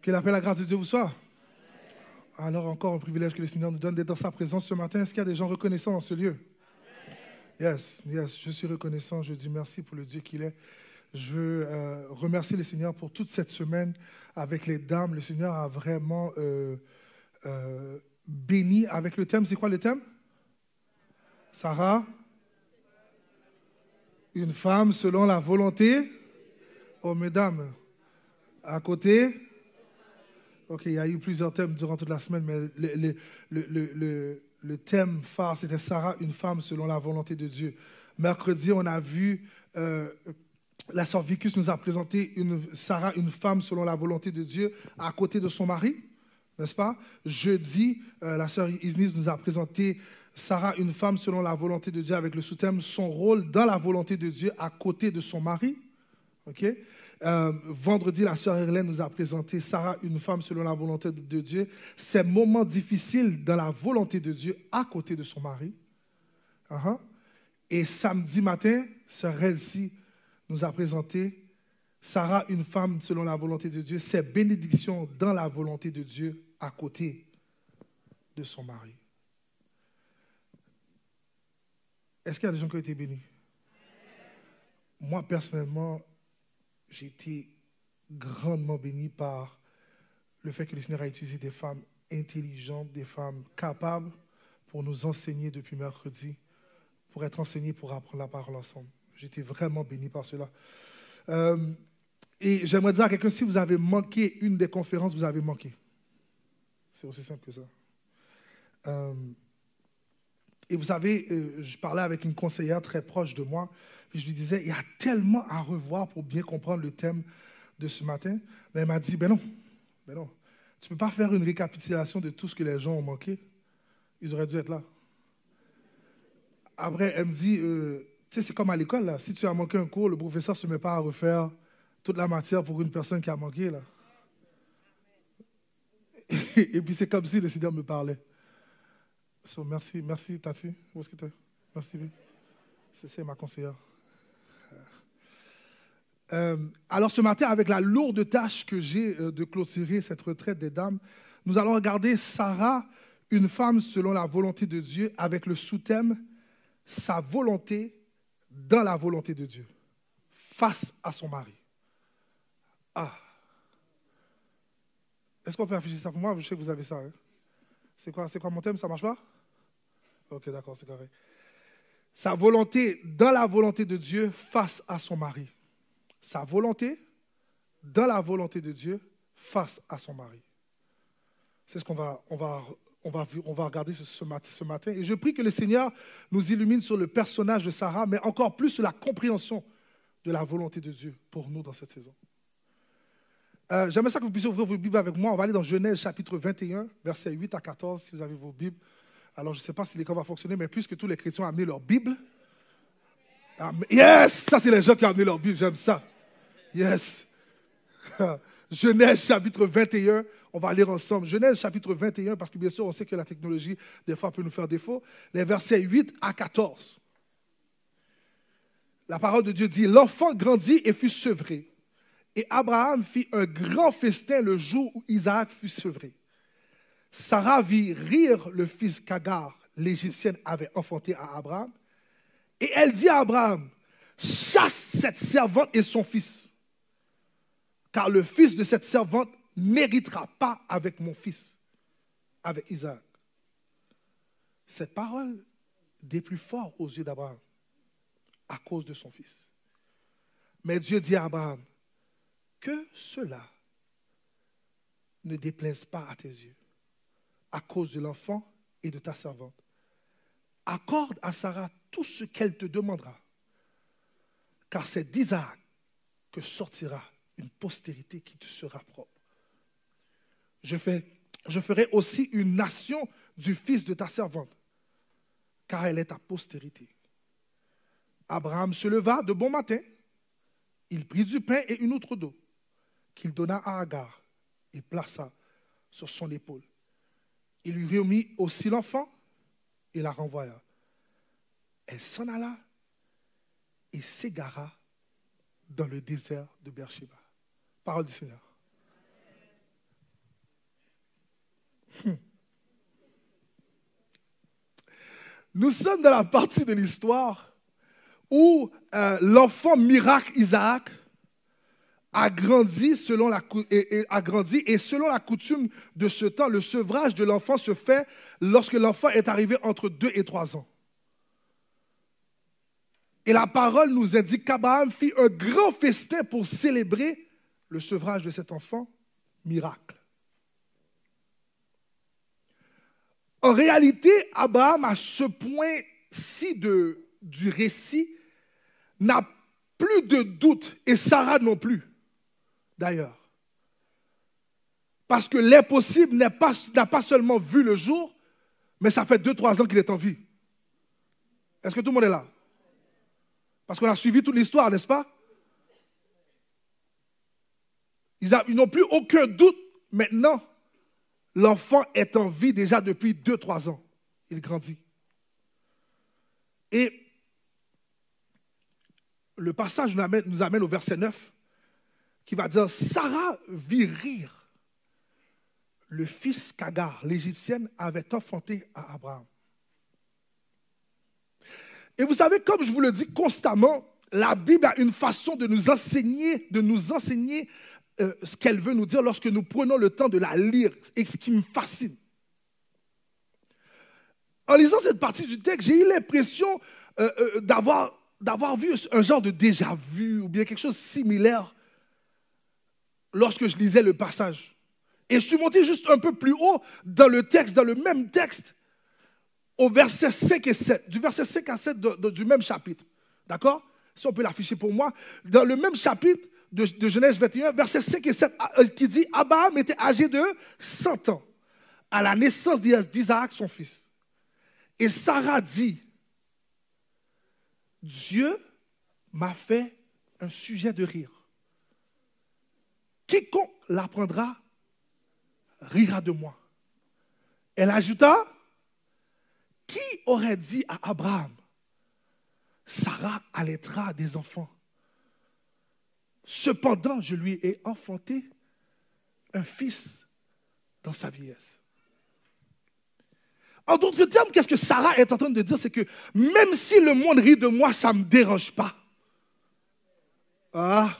Que la paix et la grâce de Dieu vous soient. Alors encore un privilège que le Seigneur nous donne d'être dans sa présence ce matin. Est-ce qu'il y a des gens reconnaissants dans ce lieu? Yes, je suis reconnaissant. Je dis merci pour le Dieu qu'il est. Je veux remercier le Seigneur pour toute cette semaine avec les dames. Le Seigneur a vraiment béni avec le thème. C'est quoi le thème? Sarah, une femme selon la volonté. Oh, mesdames, à côté. Ok, il y a eu plusieurs thèmes durant toute la semaine, mais le thème phare, c'était Sarah, une femme selon la volonté de Dieu. Mercredi, on a vu, la sœur Vicus nous a présenté Sarah, une femme selon la volonté de Dieu, à côté de son mari, n'est-ce pas? Jeudi, la sœur Isnis nous a présenté Sarah, une femme selon la volonté de Dieu, avec le sous-thème son rôle dans la volonté de Dieu, à côté de son mari. Ok? Vendredi, la sœur Hélène nous a présenté Sarah, une femme selon la volonté de Dieu, ses moments difficiles dans la volonté de Dieu à côté de son mari. Et samedi matin, sœur Elsie nous a présenté Sarah, une femme selon la volonté de Dieu, ses bénédictions dans la volonté de Dieu à côté de son mari. Est-ce qu'il y a des gens qui ont été bénis? Moi, personnellement, j'ai été grandement béni par le fait que le Seigneur a utilisé des femmes intelligentes, des femmes capables pour nous enseigner depuis mercredi, pour être enseignées, pour apprendre la parole ensemble. J'ai été vraiment béni par cela. Et j'aimerais dire à quelqu'un, si vous avez manqué une des conférences, vous avez manqué. C'est aussi simple que ça. Et vous savez, je parlais avec une conseillère très proche de moi, puis je lui disais, il y a tellement à revoir pour bien comprendre le thème de ce matin. Mais elle m'a dit, ben non, tu ne peux pas faire une récapitulation de tout ce que les gens ont manqué. Ils auraient dû être là. Après, elle me dit, tu sais, c'est comme à l'école, là. Si tu as manqué un cours, le professeur ne se met pas à refaire toute la matière pour une personne qui a manqué, là. Et puis c'est comme si le Seigneur me parlait. So, merci Tati. Où est-ce que tu es? Merci. C'est ma conseillère. Alors ce matin, avec la lourde tâche que j'ai de clôturer cette retraite des dames, nous allons regarder Sarah, une femme selon la volonté de Dieu, avec le sous-thème « Sa volonté dans la volonté de Dieu » face à son mari. Ah! Est-ce qu'on peut afficher ça pour moi? Je sais que vous avez ça. Hein? C'est quoi mon thème? Ça marche pas? Ok, d'accord, c'est correct. Sa volonté dans la volonté de Dieu face à son mari. Sa volonté dans la volonté de Dieu face à son mari. C'est ce qu'on va regarder ce matin. Et je prie que le Seigneur nous illumine sur le personnage de Sarah, mais encore plus sur la compréhension de la volonté de Dieu pour nous dans cette saison. J'aimerais ça que vous puissiez ouvrir vos Bibles avec moi. On va aller dans Genèse chapitre 21, versets 8 à 14, si vous avez vos Bibles. Alors, je ne sais pas si l'école va fonctionner, mais puisque tous les chrétiens ont amené leur Bible. Yes! Ça, c'est les gens qui ont amené leur Bible. J'aime ça. Yes! Genèse chapitre 21, on va lire ensemble. Genèse chapitre 21, parce que bien sûr, on sait que la technologie, des fois, peut nous faire défaut. Les versets 8 à 14. La parole de Dieu dit, « L'enfant grandit et fut sevré. Et Abraham fit un grand festin le jour où Isaac fut sevré. Sarah vit rire le fils qu'Agar, l'Égyptienne, avait enfanté à Abraham. Et elle dit à Abraham, « Chasse cette servante et son fils, car le fils de cette servante n'héritera pas avec mon fils, avec Isaac. » Cette parole déplut fort aux yeux d'Abraham à cause de son fils. Mais Dieu dit à Abraham, « Que cela ne déplaise pas à tes yeux, à cause de l'enfant et de ta servante. Accorde à Sarah tout ce qu'elle te demandera, car c'est d'Isaac que sortira une postérité qui te sera propre. Je ferai aussi une nation du fils de ta servante, car elle est ta postérité. » Abraham se leva de bon matin, il prit du pain et une outre d'eau, qu'il donna à Agar et plaça sur son épaule. Il lui remit aussi l'enfant et la renvoya. Elle s'en alla et s'égara dans le désert de Beersheba. Parole du Seigneur. Nous sommes dans la partie de l'histoire où l'enfant miracle Isaac a grandi, et selon la coutume de ce temps, le sevrage de l'enfant se fait lorsque l'enfant est arrivé entre 2 et 3 ans. Et la parole nous indique qu'Abraham fit un grand festin pour célébrer le sevrage de cet enfant miracle. En réalité, Abraham, à ce point-ci du récit, n'a plus de doute, et Sarah non plus, d'ailleurs. Parce que l'impossible n'a pas seulement vu le jour, mais ça fait 2-3 ans qu'il est en vie. Est-ce que tout le monde est là? Parce qu'on a suivi toute l'histoire, n'est-ce pas? Ils n'ont plus aucun doute maintenant. L'enfant est en vie déjà depuis 2-3 ans. Il grandit. Et le passage nous amène au verset 9 qui va dire « Sarah vit rire le fils qu'Agar, l'Égyptienne, avait enfanté à Abraham. » Et vous savez, comme je vous le dis constamment, la Bible a une façon de nous enseigner ce qu'elle veut nous dire lorsque nous prenons le temps de la lire, et ce qui me fascine. En lisant cette partie du texte, j'ai eu l'impression d'avoir vu un genre de déjà-vu ou bien quelque chose de similaire lorsque je lisais le passage. Et je suis monté juste un peu plus haut dans le texte, dans le même texte, au verset 5 et 7, du verset 5 à 7 du même chapitre. D'accord? Si on peut l'afficher pour moi. Dans le même chapitre de Genèse 21, versets 5 et 7, qui dit « Abraham était âgé de 100 ans à la naissance d'Isaac, son fils. Et Sarah dit, Dieu m'a fait un sujet de rire. Quiconque l'apprendra rira de moi. » Elle ajouta, « Qui aurait dit à Abraham, Sarah allaitera des enfants? Cependant, je lui ai enfanté un fils dans sa vieillesse. » En d'autres termes, qu'est-ce que Sarah est en train de dire? C'est que même si le monde rit de moi, ça ne me dérange pas. Ah.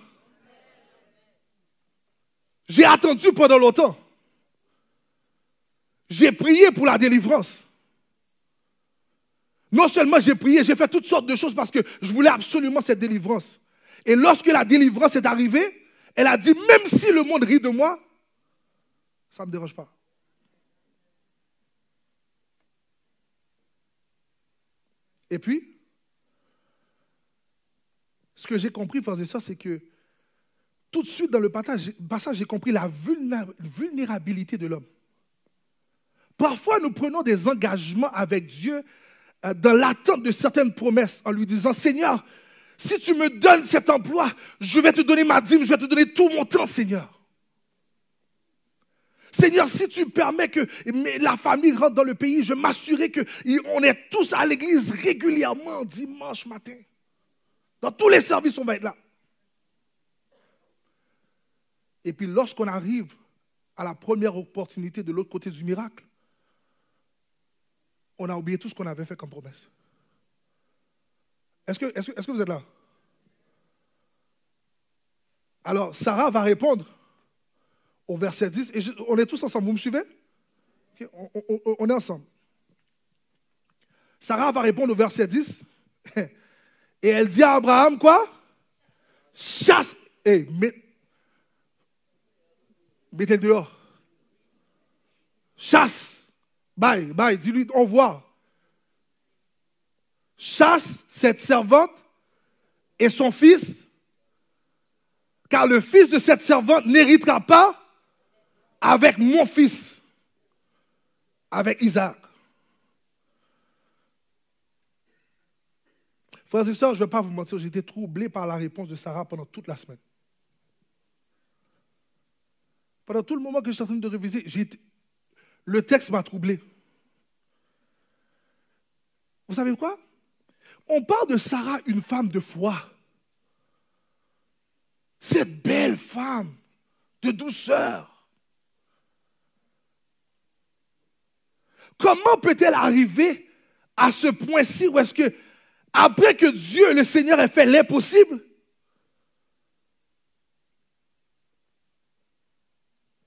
J'ai attendu pendant longtemps. J'ai prié pour la délivrance. Non seulement j'ai prié, j'ai fait toutes sortes de choses parce que je voulais absolument cette délivrance. Et lorsque la délivrance est arrivée, elle a dit, même si le monde rit de moi, ça ne me dérange pas. Et puis, ce que j'ai compris, frères et sœurs, c'est que tout de suite dans le passage, j'ai compris la vulnérabilité de l'homme. Parfois, nous prenons des engagements avec Dieu dans l'attente de certaines promesses en lui disant, Seigneur, si tu me donnes cet emploi, je vais te donner ma dîme, je vais te donner tout mon temps, Seigneur. Seigneur, si tu permets que la famille rentre dans le pays, je vais m'assurer qu'on est tous à l'église régulièrement dimanche matin. Dans tous les services, on va être là. Et puis lorsqu'on arrive à la première opportunité de l'autre côté du miracle, on a oublié tout ce qu'on avait fait comme promesse. Est-ce que vous êtes là? Alors, Sarah va répondre au verset 10. Et on est tous ensemble. Vous me suivez? Okay, on est ensemble. Sarah va répondre au verset 10. Et elle dit à Abraham, quoi? Chasse. Mettez-le dehors. Chasse. Bye, dis-lui, au revoir. Chasse cette servante et son fils, car le fils de cette servante n'héritera pas avec mon fils, avec Isaac. Frères et sœurs, je ne vais pas vous mentir, j'ai été troublé par la réponse de Sarah pendant toute la semaine. Pendant tout le moment que je suis en train de réviser, le texte m'a troublé. Vous savez quoi? On parle de Sarah, une femme de foi. Cette belle femme de douceur. comment peut-elle arriver à ce point-ci où est-ce que, après que Dieu, le Seigneur, ait fait l'impossible,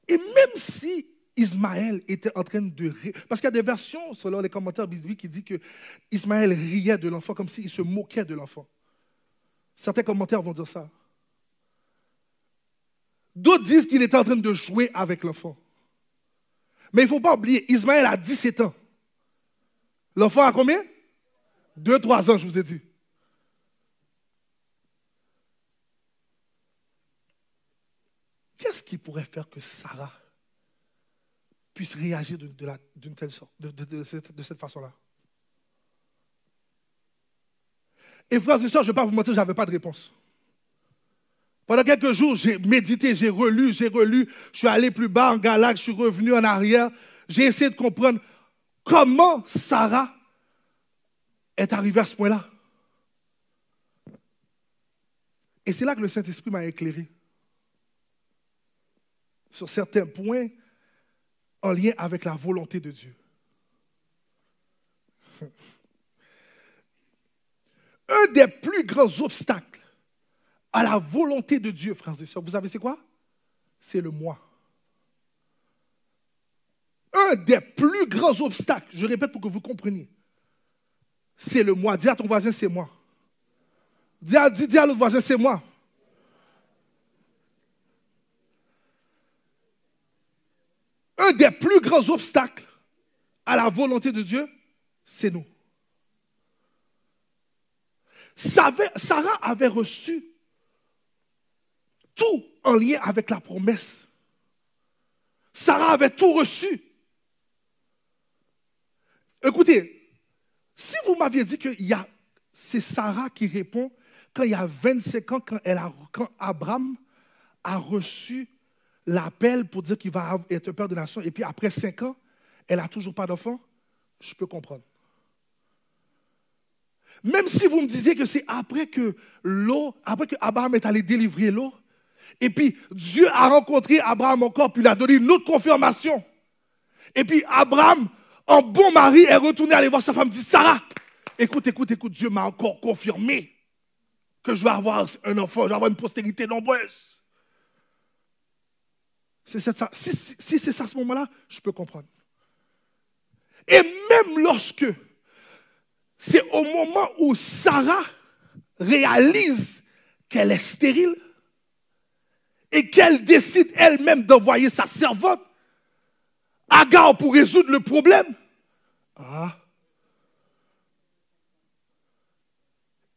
et même si Ismaël était en train de rire, parce qu'il y a des versions, selon les commentaires bibliques, qui disent que Ismaël riait de l'enfant comme s'il se moquait de l'enfant. Certains commentaires vont dire ça. D'autres disent qu'il était en train de jouer avec l'enfant. Mais il ne faut pas oublier, Ismaël a 17 ans. L'enfant a combien? 2-3 ans, je vous ai dit. Qu'est-ce qui pourrait faire que Sarah puisse réagir d'une telle sorte, de cette façon-là? Et frères et sœurs, je ne vais pas vous mentir, je n'avais pas de réponse. Pendant quelques jours, j'ai médité, j'ai relu, je suis allé plus bas en Galates, je suis revenu en arrière. J'ai essayé de comprendre comment Sarah est arrivée à ce point-là. Et c'est là que le Saint-Esprit m'a éclairé sur certains points en lien avec la volonté de Dieu. Un des plus grands obstacles à la volonté de Dieu, frères et sœurs, vous savez c'est quoi? C'est le moi. Un des plus grands obstacles, je répète pour que vous compreniez, c'est le moi. Dis à ton voisin, c'est moi. Dis à l'autre voisin, c'est moi. Un des plus grands obstacles à la volonté de Dieu, c'est nous. Sarah avait reçu tout en lien avec la promesse. Sarah avait tout reçu. Écoutez, si vous m'aviez dit que c'est Sarah qui répond quand il y a 25 ans, quand Abraham a reçu l'appel pour dire qu'il va être père de nation, et puis après 5 ans, elle n'a toujours pas d'enfant, je peux comprendre. Même si vous me disiez que c'est après que Abraham est allé délivrer l'eau, et puis Dieu a rencontré Abraham encore, puis il a donné une autre confirmation. Et puis Abraham, en bon mari, est retourné aller voir sa femme, dit, Sarah, écoute, Dieu m'a encore confirmé que je vais avoir un enfant, je vais avoir une postérité nombreuse. Si c'est ça à ce moment-là, je peux comprendre. Et même lorsque c'est au moment où Sarah réalise qu'elle est stérile et qu'elle décide elle-même d'envoyer sa servante, Agar, pour résoudre le problème.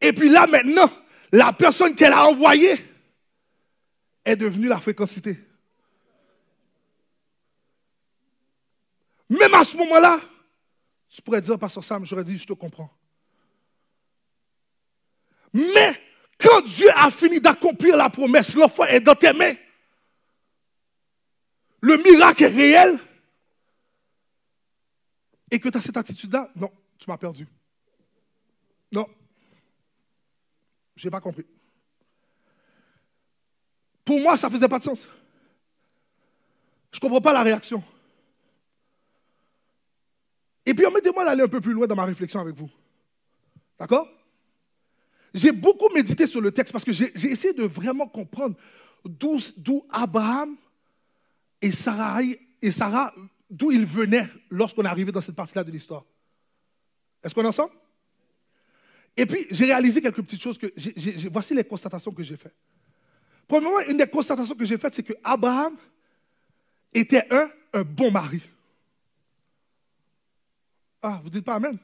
Et puis là, maintenant, la personne qu'elle a envoyée est devenue la fréquencité. Même à ce moment-là, tu pourrais dire, Pasteur Sam, j'aurais dit, je te comprends. Mais quand Dieu a fini d'accomplir la promesse, l'enfant est dans tes mains. Le miracle est réel. Et que tu as cette attitude-là, non, tu m'as perdu. Non. Je n'ai pas compris. Pour moi, ça ne faisait pas de sens. Je ne comprends pas la réaction. Et puis, permettez-moi d'aller un peu plus loin dans ma réflexion avec vous. D'accord? J'ai beaucoup médité sur le texte parce que j'ai essayé de vraiment comprendre d'où Abraham et Sarah, d'où ils venaient lorsqu'on est arrivé dans cette partie-là de l'histoire. Est-ce qu'on est ensemble? Et puis, j'ai réalisé quelques petites choses. Voici les constatations que j'ai faites. Premièrement, une des constatations que j'ai faites, c'est que Abraham était un bon mari. Ah, vous ne dites pas Amen?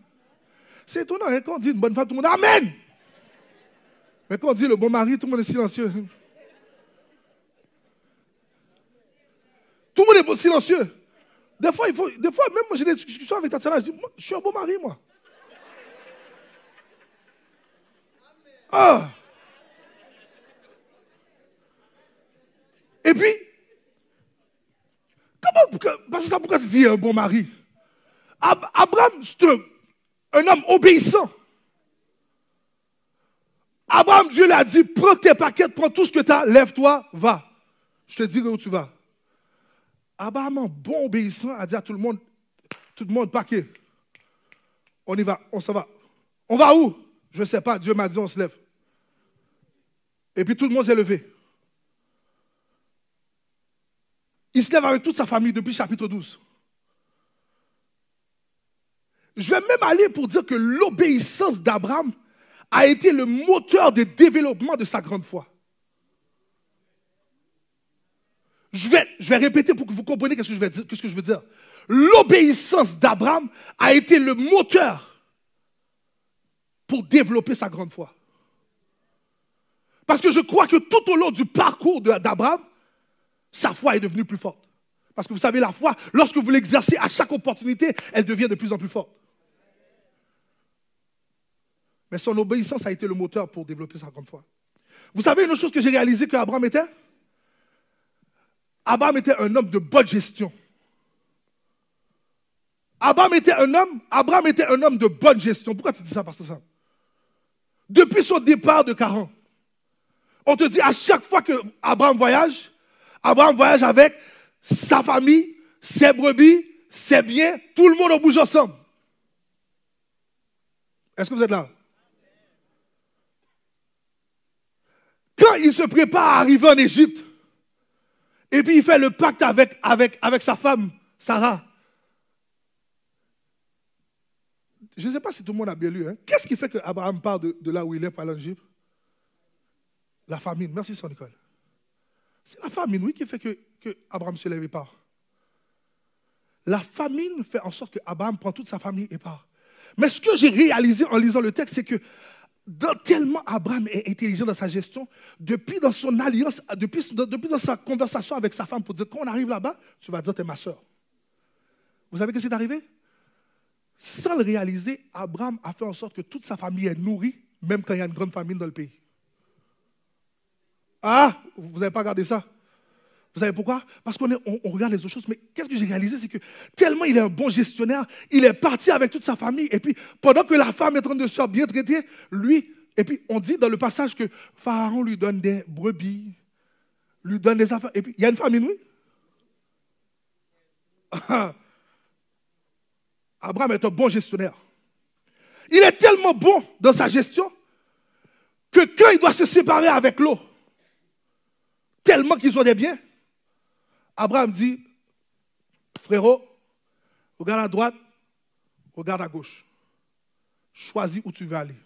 C'est étonnant, hein, quand on dit une bonne femme, tout le monde dit Amen! Mais quand on dit le bon mari, tout le monde est silencieux. Tout le monde est silencieux. Des fois, même moi, j'ai des discussions avec Tatiana, je dis, moi, je suis un bon mari, moi. Ah! Et puis, parce que ça, pourquoi tu dis un bon mari? Abraham, c'est un homme obéissant. Abraham, Dieu lui a dit, prends tes paquets, prends tout ce que tu as, lève-toi, va. Je te dirai où tu vas. Abraham, bon obéissant, a dit à tout le monde, Tout le monde, paquet. On y va, on s'en va. On va où? Je ne sais pas, Dieu m'a dit, on se lève. Et puis tout le monde s'est levé. Il se lève avec toute sa famille depuis chapitre 12. Je vais même aller pour dire que l'obéissance d'Abraham a été le moteur de développement de sa grande foi. Je vais répéter pour que vous compreniez ce que je veux dire. L'obéissance d'Abraham a été le moteur pour développer sa grande foi. Parce que je crois que tout au long du parcours d'Abraham, sa foi est devenue plus forte. Parce que vous savez, la foi, lorsque vous l'exercez à chaque opportunité, elle devient de plus en plus forte. Mais son obéissance a été le moteur pour développer sa grande foi. Vous savez une autre chose que j'ai réalisé qu'Abraham était? Abraham était un homme de bonne gestion. Abraham était un homme de bonne gestion. Pourquoi tu dis ça, Pasteur Sam? Depuis son départ de Charan, on te dit à chaque fois que Abraham voyage avec sa famille, ses brebis, ses biens, tout le monde on bouge ensemble. Est-ce que vous êtes là? Quand il se prépare à arriver en Égypte, et puis il fait le pacte avec sa femme, Sarah. Je ne sais pas si tout le monde a bien lu. Hein? Qu'est-ce qui fait qu'Abraham part de là où il est pour aller en Égypte? La famine. Merci, Sœur Nicole. C'est la famine, oui, qui fait que Abraham se lève et part. La famine fait en sorte qu'Abraham prend toute sa famille et part. Mais ce que j'ai réalisé en lisant le texte, c'est que tellement Abraham est intelligent dans sa gestion, depuis dans son alliance, depuis dans sa conversation avec sa femme pour dire, quand on arrive là-bas, tu vas dire, t'es ma soeur. Vous savez ce qui est arrivé? Sans le réaliser, Abraham a fait en sorte que toute sa famille est nourrie, même quand il y a une grande famine dans le pays. Ah, vous n'avez pas regardé ça? Vous savez pourquoi? Parce qu'on regarde les autres choses. Mais qu'est-ce que j'ai réalisé? C'est que tellement il est un bon gestionnaire, il est parti avec toute sa famille. Et puis, pendant que la femme est en train de se faire bien traiter, lui, et puis on dit dans le passage que Pharaon lui donne des brebis, lui donne des affaires. Et puis, il y a une famine, oui? Abraham est un bon gestionnaire. Il est tellement bon dans sa gestion que quand il doit se séparer avec l'eau, tellement qu'ils ont des biens, Abraham dit, frérot, regarde à droite, regarde à gauche. Choisis où tu veux aller.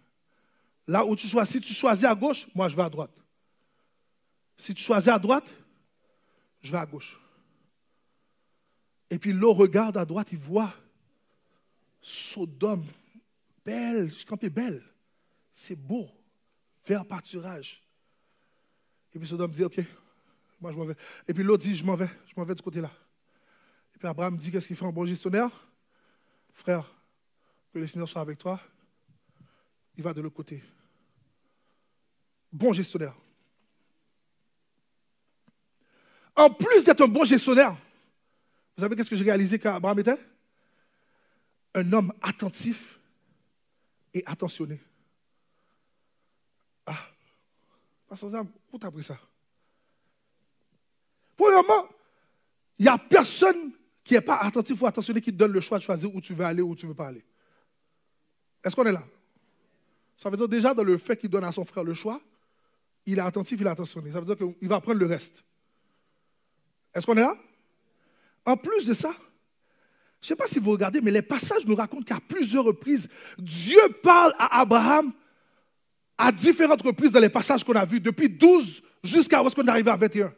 Là où tu choisis, si tu choisis à gauche, moi je vais à droite. Si tu choisis à droite, je vais à gauche. Et puis l'eau regarde à droite, il voit Sodome, belle, je campais belle. C'est beau, vert pâturage. Et puis Sodome dit, ok, moi je m'en vais. Et puis l'autre dit, je m'en vais de ce côté-là. Et puis Abraham dit, qu'est-ce qu'il fait un bon gestionnaire? Frère, que le Seigneur soit avec toi. Il va de l'autre côté. Bon gestionnaire. En plus d'être un bon gestionnaire, vous savez qu'est-ce que j'ai réalisé qu'Abraham était? Un homme attentif et attentionné. Ah, Pasteur Zam, où t'as pris ça? Premièrement, il n'y a personne qui n'est pas attentif ou attentionné qui te donne le choix de choisir où tu veux aller ou où tu ne veux pas aller. Est-ce qu'on est là? Ça veut dire déjà dans le fait qu'il donne à son frère le choix, il est attentif, il est attentionné. Ça veut dire qu'il va prendre le reste. Est-ce qu'on est là? En plus de ça, je ne sais pas si vous regardez, mais les passages nous racontent qu'à plusieurs reprises, Dieu parle à Abraham à différentes reprises dans les passages qu'on a vus, depuis 12 jusqu'à ce qu'on est arrivé à 21.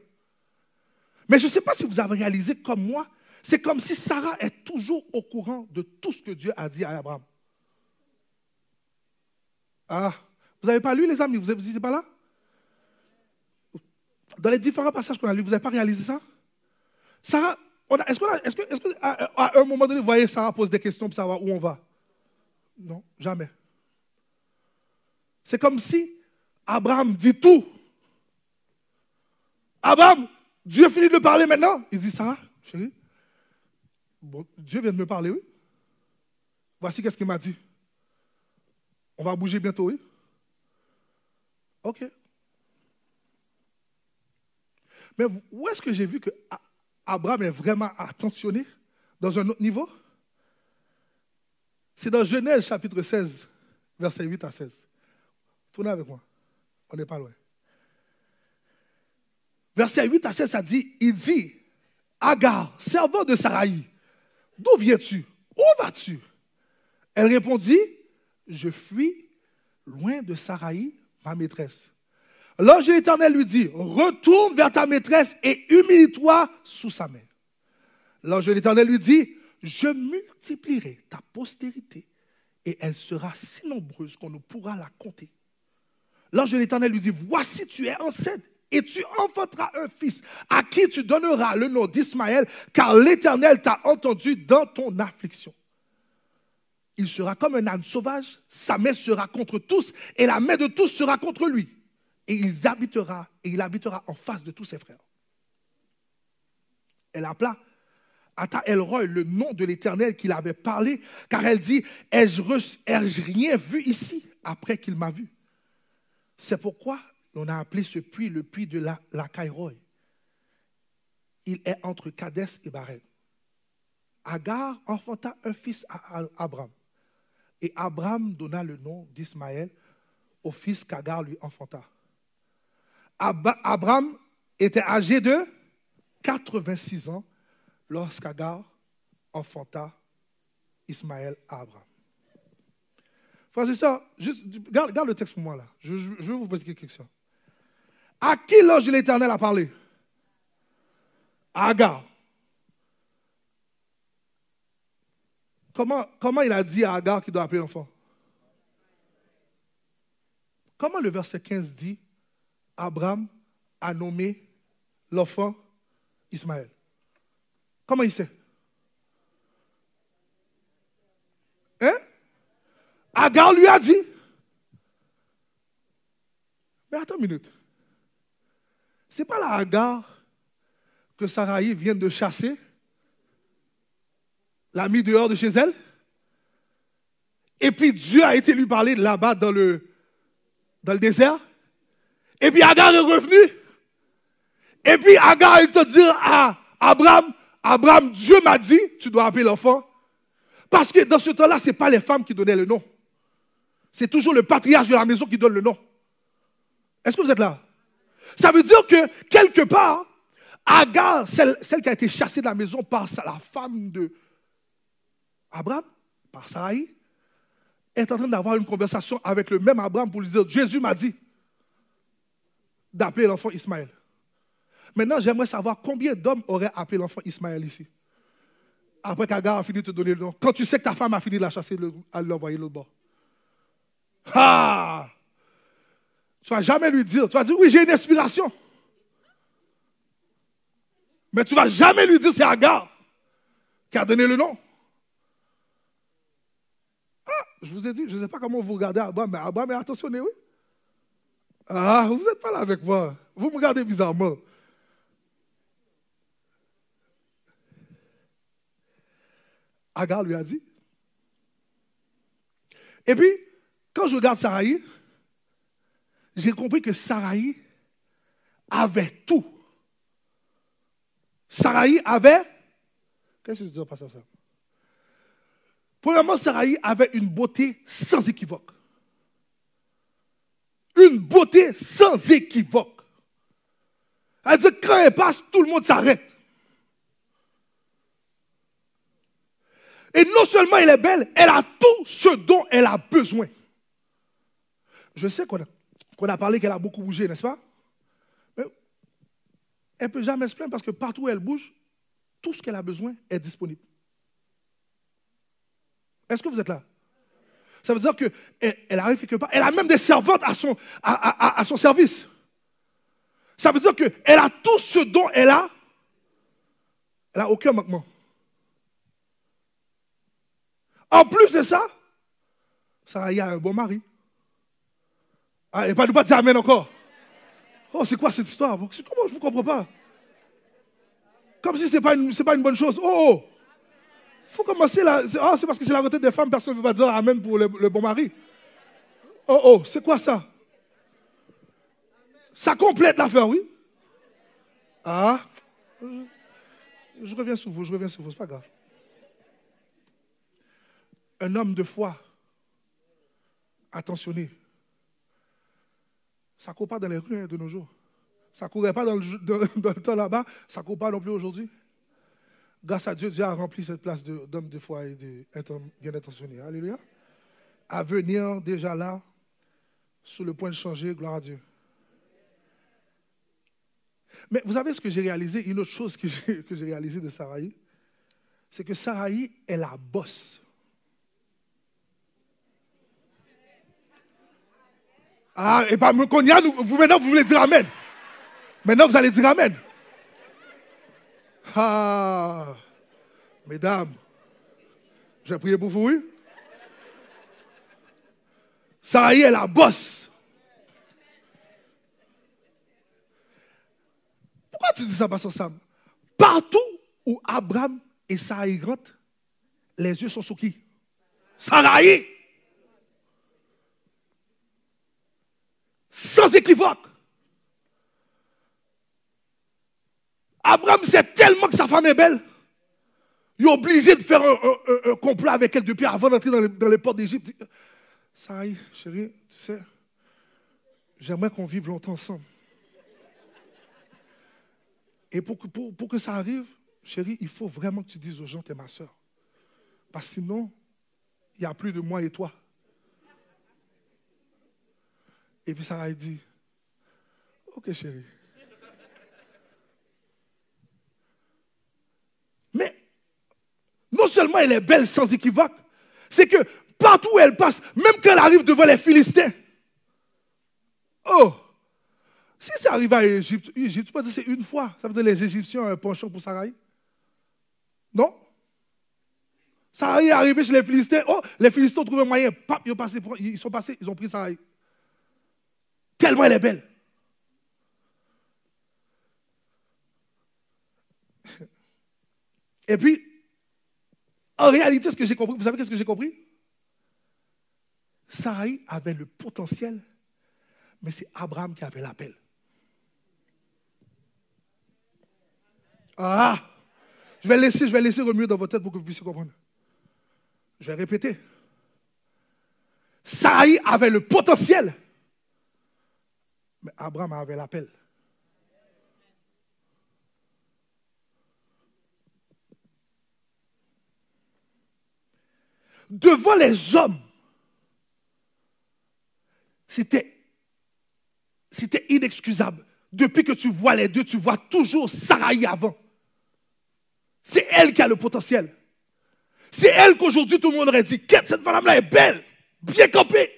Mais je ne sais pas si vous avez réalisé comme moi, c'est comme si Sarah est toujours au courant de tout ce que Dieu a dit à Abraham. Ah, vous n'avez pas lu, les amis? Vous n'étiez pas là? Dans les différents passages qu'on a lus, vous n'avez pas réalisé ça? Sarah, est-ce qu'à un moment donné, vous voyez, Sarah pose des questions pour savoir où on va? Non, jamais. C'est comme si Abraham dit tout. Abraham, Dieu finit de parler maintenant. Il dit, Sarah, chérie, bon, Dieu vient de me parler, oui. Voici qu'est-ce qu'il m'a dit. On va bouger bientôt, oui. OK. Mais où est-ce que j'ai vu que Abraham est vraiment attentionné dans un autre niveau? C'est dans Genèse chapitre 16, versets 8 à 16. Tournez avec moi. On n'est pas loin. Verset 8 à 16, ça dit, il dit, Agar, servant de Saraï, d'où viens-tu? Où vas-tu? Elle répondit, je fuis loin de Saraï, ma maîtresse. L'ange de l'Éternel lui dit, retourne vers ta maîtresse et humilie-toi sous sa main. L'ange de l'Éternel lui dit, je multiplierai ta postérité et elle sera si nombreuse qu'on ne pourra la compter. L'ange de l'Éternel lui dit, voici tu es enceinte et tu enfanteras un fils à qui tu donneras le nom d'Ismaël, car l'Éternel t'a entendu dans ton affliction. Il sera comme un âne sauvage, sa main sera contre tous et la main de tous sera contre lui. Et il habitera en face de tous ses frères. Elle appela Ata El-Roi le nom de l'Éternel qu'il avait parlé, car elle dit, ai-je rien vu ici après qu'il m'a vu? C'est pourquoi on a appelé ce puits le puits de la Caïroï. Il est entre Kadès et Barène. Agar enfanta un fils à Abraham. Et Abraham donna le nom d'Ismaël au fils qu'Agar lui enfanta. Abraham était âgé de 86 ans lorsqu'Agar enfanta Ismaël à Abraham. Frères et sœurs, garde le texte pour moi là. Je vais vous poser quelques questions. À qui l'ange de l'Éternel a parlé? À Agar. Comment il a dit à Agar qu'il doit appeler l'enfant? Comment le verset 15 dit Abraham a nommé l'enfant Ismaël? Comment il sait? Hein? Agar lui a dit. Mais attends une minute. Ce n'est pas la Agar que Saraï vient de chasser, l'a mis dehors de chez elle. Et puis Dieu a été lui parler là-bas dans le désert. Et puis Agar est revenu. Et puis Agar a été dire à Abraham, Dieu m'a dit, tu dois appeler l'enfant. Parce que dans ce temps-là, ce n'est pas les femmes qui donnaient le nom. C'est toujours le patriarche de la maison qui donne le nom. Est-ce que vous êtes là? Ça veut dire que, quelque part, Agar, celle qui a été chassée de la maison par la femme de Abraham, par Saraï, est en train d'avoir une conversation avec le même Abraham pour lui dire, Jésus m'a dit d'appeler l'enfant Ismaël. Maintenant, j'aimerais savoir combien d'hommes auraient appelé l'enfant Ismaël ici. Après qu'Agar a fini de te donner le nom. Quand tu sais que ta femme a fini de la chasser, à l'envoyer de l'autre bord. Ah! Tu ne vas jamais lui dire. Tu vas dire, oui, j'ai une inspiration. Mais tu ne vas jamais lui dire, c'est Agar qui a donné le nom. Ah, je vous ai dit, je ne sais pas comment vous regardez Abraham, mais Abraham est attentionné, oui. Ah, vous n'êtes pas là avec moi. Vous me regardez bizarrement. Agar lui a dit. Et puis, quand je regarde Saraï, j'ai compris que Saraï avait tout. Saraï avait... Qu'est-ce que je dis, pasteur Sam? Premièrement, Saraï avait une beauté sans équivoque. Une beauté sans équivoque. Elle dit que quand elle passe, tout le monde s'arrête. Et non seulement elle est belle, elle a tout ce dont elle a besoin. Je sais qu'on a parlé qu'elle a beaucoup bougé, n'est-ce pas? Mais elle ne peut jamais se plaindre parce que partout où elle bouge, tout ce qu'elle a besoin est disponible. Est-ce que vous êtes là? Ça veut dire qu'elle arrive quelque part. Elle a même des servantes à son service. Ça veut dire qu'elle a tout ce dont elle a. Elle n'a aucun manquement. En plus de ça, Saraï a un bon mari. Ah, et pas de dire amen encore. Oh, c'est quoi cette histoire? Comment je ne vous comprends pas? Comme si ce n'est pas une bonne chose. Oh! Il faut commencer là. Oh, c'est parce que c'est la retraite des femmes, personne ne veut pas dire amen pour le bon mari. Oh, c'est quoi ça? Ça complète l'affaire, oui? Ah, je reviens sur vous, c'est pas grave. un homme de foi, attentionné. Ça ne court pas dans les rues de nos jours. Ça ne courait pas dans le temps là-bas, ça ne court pas non plus aujourd'hui. Grâce à Dieu, Dieu a rempli cette place d'homme de foi et d'homme bien intentionné. Alléluia. À venir déjà là, sur le point de changer, gloire à Dieu. Mais vous savez ce que j'ai réalisé, une autre chose que j'ai réalisé de Saraï, c'est que Saraï est la bosse. Ah, et bien, maintenant, vous voulez dire Amen. Maintenant, vous allez dire Amen. Ah, mesdames, j'ai prié pour vous, oui? Saraï est la bosse. Pourquoi tu dis ça, Pasteur Sam? Partout où Abraham et Saraï rentrent, les yeux sont sur qui? Saraï. Sans équivoque. Abraham sait tellement que sa femme est belle. Il est obligé de faire un complot avec elle depuis avant d'entrer dans les portes d'Égypte. Saraï, chérie, tu sais, j'aimerais qu'on vive longtemps ensemble. Et pour que ça arrive, chérie, il faut vraiment que tu dises aux gens, t'es ma soeur. Parce que sinon, il n'y a plus de moi et toi. Et puis Sarah dit, ok chérie. Mais, non seulement elle est belle sans équivoque, c'est que partout où elle passe, même quand elle arrive devant les Philistins, oh, si ça arrive à Égypte, tu peux dire c'est une fois, ça veut dire les Égyptiens ont un penchant pour Saraï? Non? Saraï est arrivé chez les Philistins, oh, les Philistins ont trouvé un moyen, pap, ils ont pris Saraï. Tellement elle est belle. Et puis, en réalité, ce que j'ai compris, vous savez qu'est-ce que j'ai compris? Saraï avait le potentiel, mais c'est Abraham qui avait l'appel. Ah! Je vais laisser remuer dans votre tête pour que vous puissiez comprendre. Je vais répéter. Saraï avait le potentiel, mais Abraham avait l'appel. Devant les hommes, c'était inexcusable. Depuis que tu vois les deux, tu vois toujours Saraï avant. C'est elle qui a le potentiel. C'est elle qu'aujourd'hui tout le monde aurait dit, cette femme-là est belle, bien campée.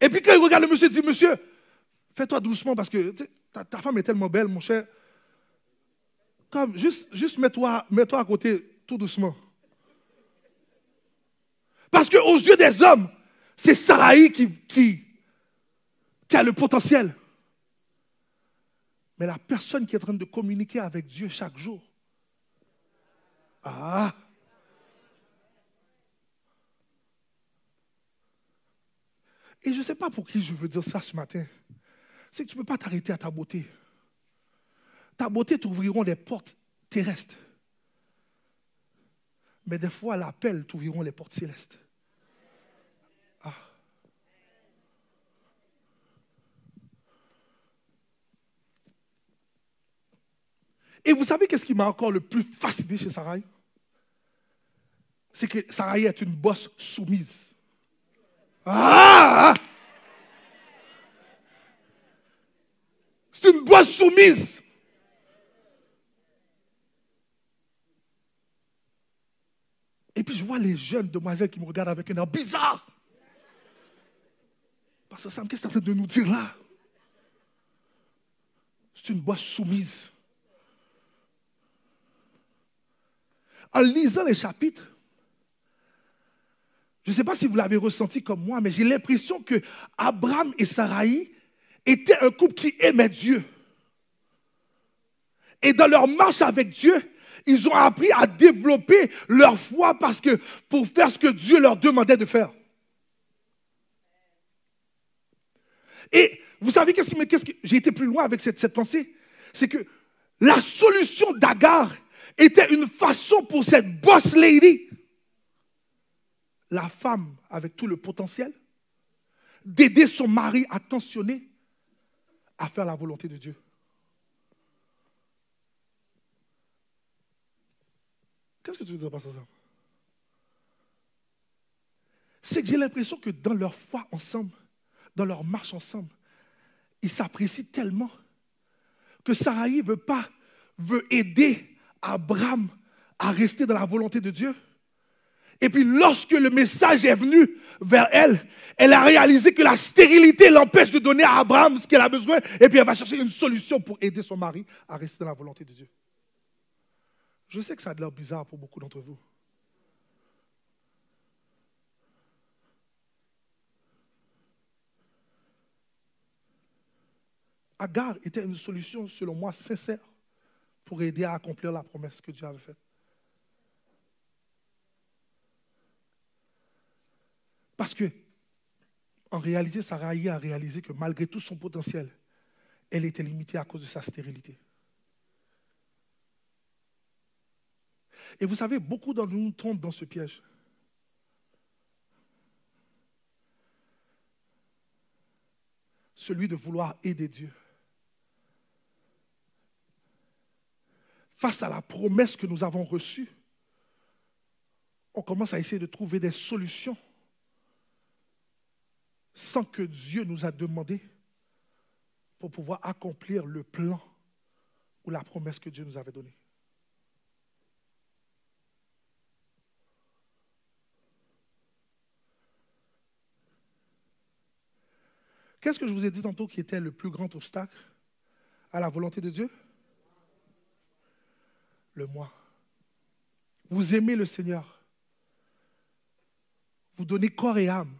Et puis quand il regarde le monsieur, il dit, monsieur, fais-toi doucement parce que ta femme est tellement belle, mon cher. Comme, juste mets-toi à côté tout doucement. Parce qu'aux yeux des hommes, c'est Saraï qui a le potentiel. Mais la personne qui est en train de communiquer avec Dieu chaque jour, ah! Et je ne sais pas pour qui je veux dire ça ce matin. C'est que tu ne peux pas t'arrêter à ta beauté. Ta beauté t'ouvriront des portes terrestres. Mais des fois, l'appel t'ouvriront les portes célestes. Ah. Et vous savez qu'est-ce qui m'a encore le plus fasciné chez Saraï? C'est que Saraï est une bosse soumise. Ah! C'est une bosse soumise. Et puis je vois les jeunes demoiselles qui me regardent avec un air bizarre. Parce que Sam, qu'est-ce que tu es en train de nous dire là? C'est une bosse soumise. En lisant les chapitres, je ne sais pas si vous l'avez ressenti comme moi, mais j'ai l'impression que Abraham et Saraï étaient un couple qui aimait Dieu. Et dans leur marche avec Dieu, ils ont appris à développer leur foi pour faire ce que Dieu leur demandait de faire. Et vous savez j'ai été plus loin avec cette pensée, c'est que la solution d'Agar était une façon pour cette boss lady la femme avec tout le potentiel, d'aider son mari attentionné à faire la volonté de Dieu. Qu'est-ce que tu veux dire par ça? C'est que j'ai l'impression que dans leur foi ensemble, dans leur marche ensemble, ils s'apprécient tellement que Sarai veut aider Abraham à rester dans la volonté de Dieu. Et puis lorsque le message est venu vers elle, elle a réalisé que la stérilité l'empêche de donner à Abraham ce qu'elle a besoin. Et puis elle va chercher une solution pour aider son mari à rester dans la volonté de Dieu. Je sais que ça a de l'air bizarre pour beaucoup d'entre vous. Agar était une solution, selon moi, sincère pour aider à accomplir la promesse que Dieu avait faite. Parce que, en réalité, Sarai a réalisé que malgré tout son potentiel, elle était limitée à cause de sa stérilité. Et vous savez, beaucoup d'entre nous tombent dans ce piège. Celui de vouloir aider Dieu. Face à la promesse que nous avons reçue, on commence à essayer de trouver des solutions sans que Dieu nous a demandé pour pouvoir accomplir le plan ou la promesse que Dieu nous avait donnée. Qu'est-ce que je vous ai dit tantôt qui était le plus grand obstacle à la volonté de Dieu? Le moi. Vous aimez le Seigneur. Vous donnez corps et âme.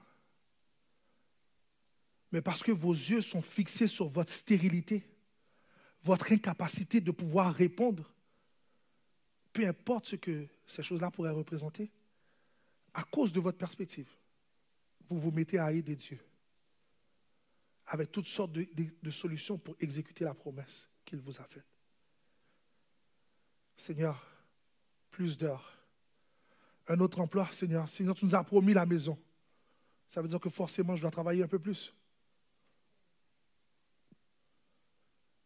Mais parce que vos yeux sont fixés sur votre stérilité, votre incapacité de pouvoir répondre, peu importe ce que ces choses-là pourraient représenter, à cause de votre perspective, vous vous mettez à aider Dieu avec toutes sortes de solutions pour exécuter la promesse qu'il vous a faite. Seigneur, plus d'heures. Un autre emploi, Seigneur. Seigneur, tu nous as promis la maison. Ça veut dire que forcément, je dois travailler un peu plus.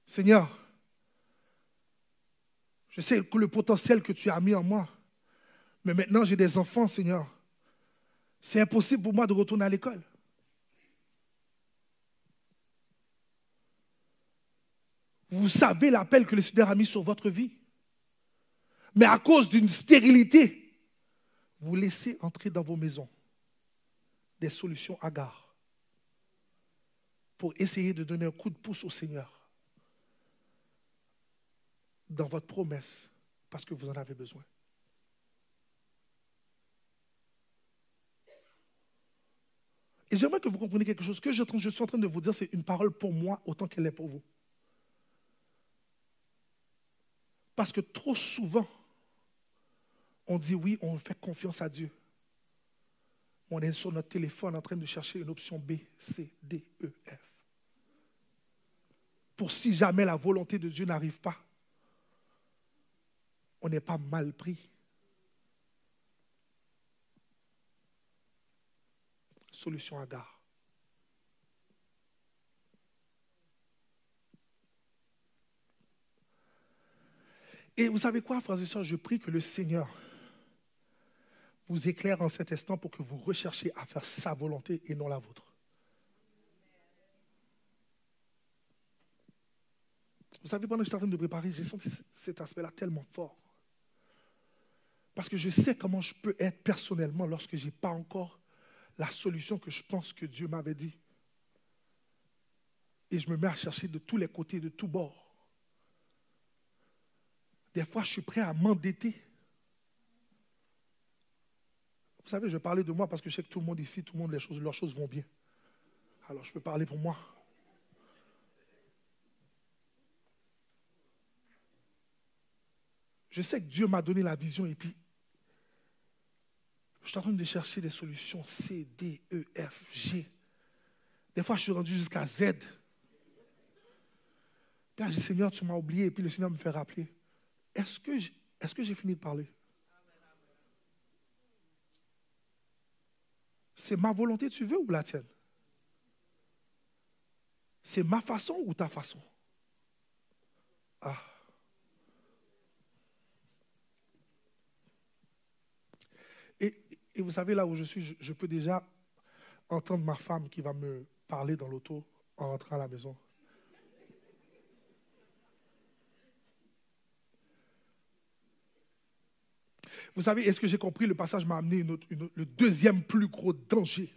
Seigneur, je sais que le potentiel que tu as mis en moi, mais maintenant j'ai des enfants, Seigneur. C'est impossible pour moi de retourner à l'école. Vous savez l'appel que le Seigneur a mis sur votre vie. Mais à cause d'une stérilité, vous laissez entrer dans vos maisons des solutions hagards pour essayer de donner un coup de pouce au Seigneur dans votre promesse parce que vous en avez besoin. Et j'aimerais que vous compreniez quelque chose. Ce que je suis en train de vous dire, c'est une parole pour moi autant qu'elle est pour vous. Parce que trop souvent, on dit oui, on fait confiance à Dieu. On est sur notre téléphone en train de chercher une option B, C, D, E, F. Pour si jamais la volonté de Dieu n'arrive pas, on n'est pas mal pris. Solution Agar. Et vous savez quoi, frères et sœurs, je prie que le Seigneur vous éclaire en cet instant pour que vous recherchiez à faire sa volonté et non la vôtre. Vous savez, pendant que j'étais en train de préparer, j'ai senti cet aspect-là tellement fort. Parce que je sais comment je peux être personnellement lorsque je n'ai pas encore la solution que je pense que Dieu m'avait dit. Et je me mets à chercher de tous les côtés, de tous bords. Des fois, je suis prêt à m'endetter. Vous savez, je vais parler de moi parce que je sais que tout le monde ici, tout le monde, leurs choses vont bien. Alors, je peux parler pour moi. Je sais que Dieu m'a donné la vision et puis, je suis en train de chercher des solutions C, D, E, F, G. Des fois, je suis rendu jusqu'à Z. Puis là, je dis, Seigneur, tu m'as oublié. Et puis le Seigneur me fait rappeler. Est-ce que j'ai fini de parler? C'est ma volonté, tu veux, ou la tienne? C'est ma façon ou ta façon? Ah. Et vous savez, là où je suis, je peux déjà entendre ma femme qui va me parler dans l'auto en rentrant à la maison. Vous savez, est-ce que j'ai compris? Le passage m'a amené le deuxième plus gros danger.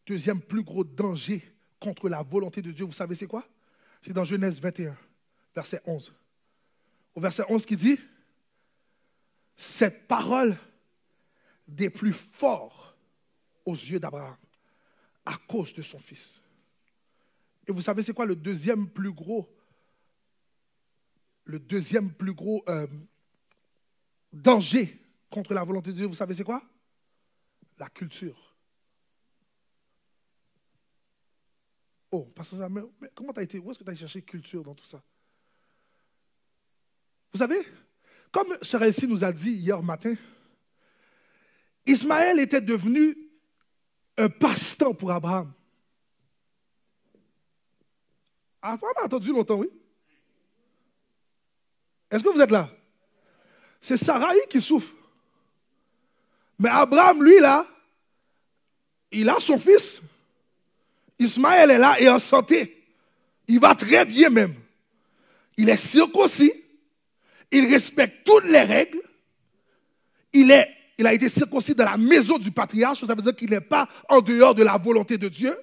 Deuxième plus gros danger contre la volonté de Dieu. Vous savez c'est quoi? C'est dans Genèse 21, verset 11. Au verset 11 qui dit, cette parole des plus forts aux yeux d'Abraham à cause de son fils. Et vous savez c'est quoi le deuxième plus gros danger contre la volonté de Dieu, vous savez c'est quoi? La culture. Oh, pasteur Sam, mais comment tu as été? Où est-ce que tu as cherché culture dans tout ça? Vous savez, comme Sœur Elsie nous a dit hier matin, Ismaël était devenu un passe-temps pour Abraham. Abraham a attendu longtemps, oui. Est-ce que vous êtes là? C'est Sarai qui souffre. Mais Abraham, lui, là, il a son fils. Ismaël est là et en santé. Il va très bien même. Il est circoncis. Il respecte toutes les règles. Il a été circoncis dans la maison du patriarche. Ça veut dire qu'il n'est pas en dehors de la volonté de Dieu.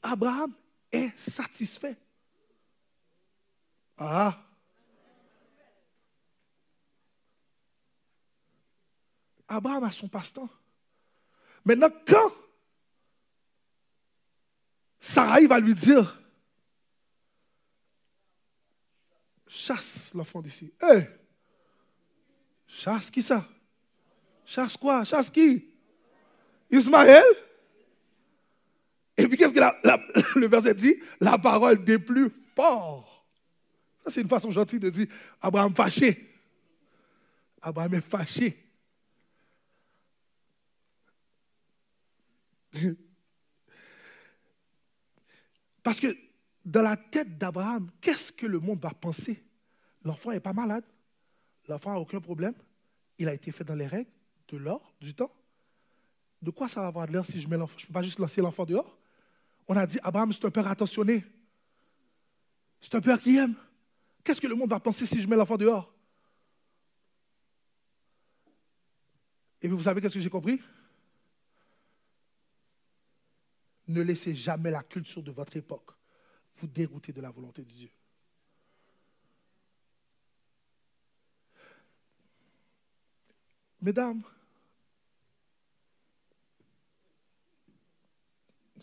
Abraham est satisfait. Ah. Abraham a son passe-temps. Maintenant, quand Sarai va lui dire, chasse l'enfant d'ici. Hey! Chasse qui ça? Chasse quoi? Chasse qui? Ismaël? Et puis qu'est-ce que le verset dit? La parole des plus forts. Ça, c'est une façon gentille de dire Abraham fâché. Abraham est fâché. Parce que dans la tête d'Abraham, qu'est-ce que le monde va penser? L'enfant n'est pas malade. L'enfant n'a aucun problème. Il a été fait dans les règles, de l'or, du temps. De quoi ça va avoir de l'air si je mets l'enfant? Je ne peux pas juste lancer l'enfant dehors. On a dit, Abraham, c'est un père attentionné. C'est un père qui aime. Qu'est-ce que le monde va penser si je mets l'enfant dehors? Et vous savez qu'est-ce que j'ai compris? Ne laissez jamais la culture de votre époque vous dérouter de la volonté de Dieu. Mesdames,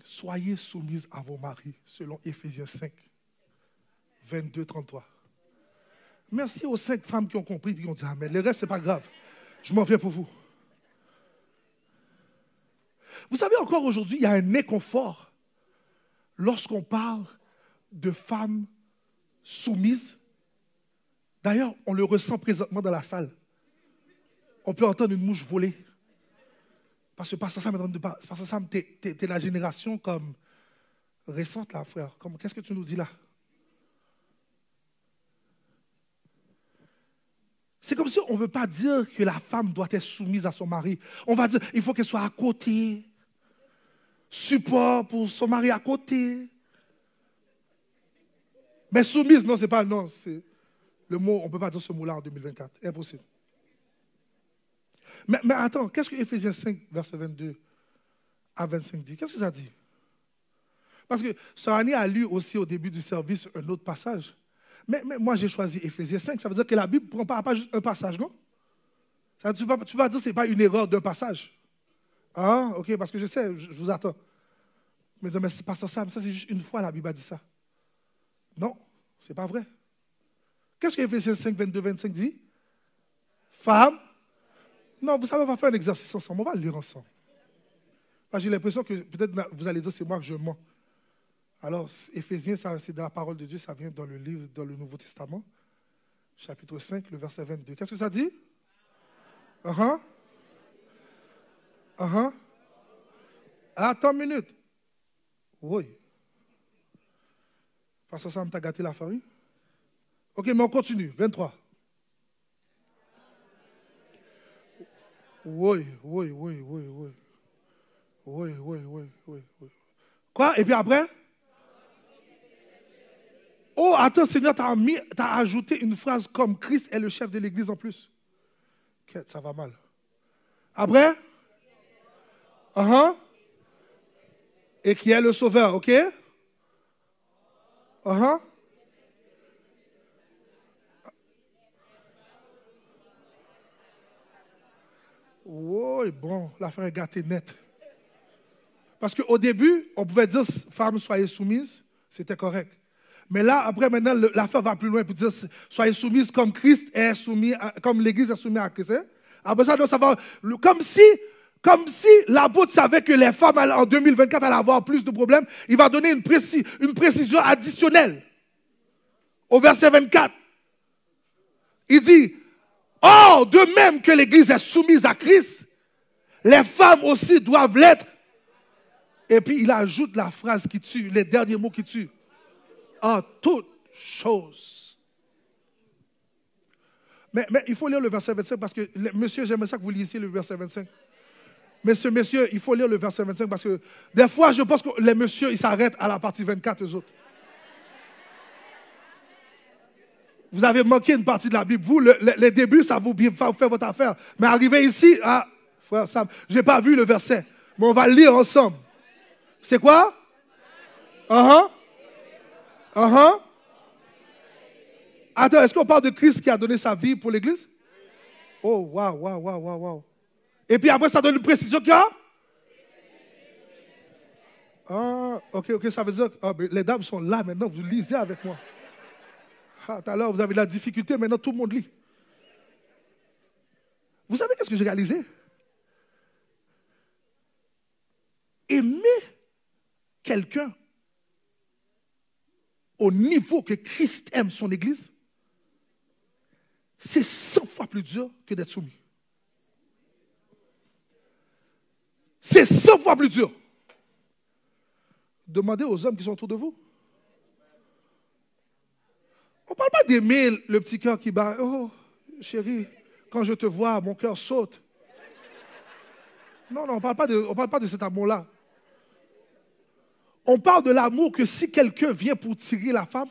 soyez soumises à vos maris, selon Éphésiens 5, 22, 33. Merci aux 5 femmes qui ont compris et qui ont dit Amen. Le reste, ce n'est pas grave. Je m'en viens pour vous. Vous savez, encore aujourd'hui, il y a un inconfort lorsqu'on parle de femmes soumises. D'ailleurs, on le ressent présentement dans la salle. On peut entendre une mouche voler. Parce que Pasteur Sam, t'es la génération comme récente, là, frère. Qu'est-ce que tu nous dis là? C'est comme si on ne veut pas dire que la femme doit être soumise à son mari. On va dire il faut qu'elle soit à côté. Support pour son mari à côté. Mais soumise, non, c'est pas, non, c'est le mot, on ne peut pas dire ce mot-là en 2024. Impossible. Mais attends, qu'est-ce que Éphésiens 5, verset 22 à 25 dit? Qu'est-ce que ça dit? Parce que Sarani a lu aussi au début du service un autre passage. Mais moi, j'ai choisi Éphésiens 5. Ça veut dire que la Bible ne prend pas juste un passage, non? Tu vas dire que ce n'est pas une erreur d'un passage. Ah, ok, parce que je sais, je vous attends. Mais c'est pas ça, ça c'est juste une fois la Bible a dit ça. Non, ce n'est pas vrai. Qu'est-ce que Éphésiens 5, 22, 25 dit? Femme. Non, vous savez, on va faire un exercice ensemble. On va le lire ensemble. J'ai l'impression que peut-être vous allez dire c'est moi que je mens. Alors, Éphésiens, c'est de la parole de Dieu, ça vient dans le livre, dans le Nouveau Testament, chapitre 5, le verset 22. Qu'est-ce que ça dit? Attends une minute. Oui. Parce que ça m'a gâté la farine. Ok, mais on continue. 23. Oui. Quoi? Et puis après? Oh, attends, Seigneur, t'as ajouté une phrase comme Christ est le chef de l'Église en plus. Okay, ça va mal. Après? Et qui est le sauveur, ok? Oui, bon, l'affaire est gâtée nette. Parce qu'au début, on pouvait dire, femmes, soyez soumises, c'était correct. Mais là, après, maintenant, l'affaire va plus loin pour dire, soyez soumises comme Christ est soumis, comme l'Église est soumise à Christ. Hein? Après ça, donc, ça va, comme si l'apôtre savait que les femmes, en 2024, allaient avoir plus de problèmes, il va donner une précision additionnelle. Au verset 24, il dit, or, de même que l'Église est soumise à Christ, les femmes aussi doivent l'être. Et puis il ajoute la phrase qui tue, les derniers mots qui tuent. En toutes choses. Mais il faut lire le verset 25 parce que, monsieur, j'aimerais ça que vous lisiez le verset 25. Messieurs, il faut lire le verset 25 parce que des fois, je pense que les messieurs, ils s'arrêtent à la partie 24, eux autres. Vous avez manqué une partie de la Bible. Vous, les débuts, ça vous fait votre affaire. Mais arrivé ici, frère Sam, je n'ai pas vu le verset. Mais on va le lire ensemble. C'est quoi? Attends, est-ce qu'on parle de Christ qui a donné sa vie pour l'Église? Oh, waouh. Et puis après, ça donne une précision qu'il y a? Ok, ça veut dire que les dames sont là maintenant, vous lisez avec moi. Tout à l'heure, vous avez de la difficulté, maintenant tout le monde lit. Vous savez qu'est-ce que j'ai réalisé? Aimer quelqu'un au niveau que Christ aime son Église, c'est 100 fois plus dur que d'être soumis. C'est 100 fois plus dur. Demandez aux hommes qui sont autour de vous. On ne parle pas d'aimer le petit cœur qui bat. Oh, chérie, quand je te vois, mon cœur saute. Non, on ne parle pas de cet amour-là. On parle de l'amour que si quelqu'un vient pour tirer la femme,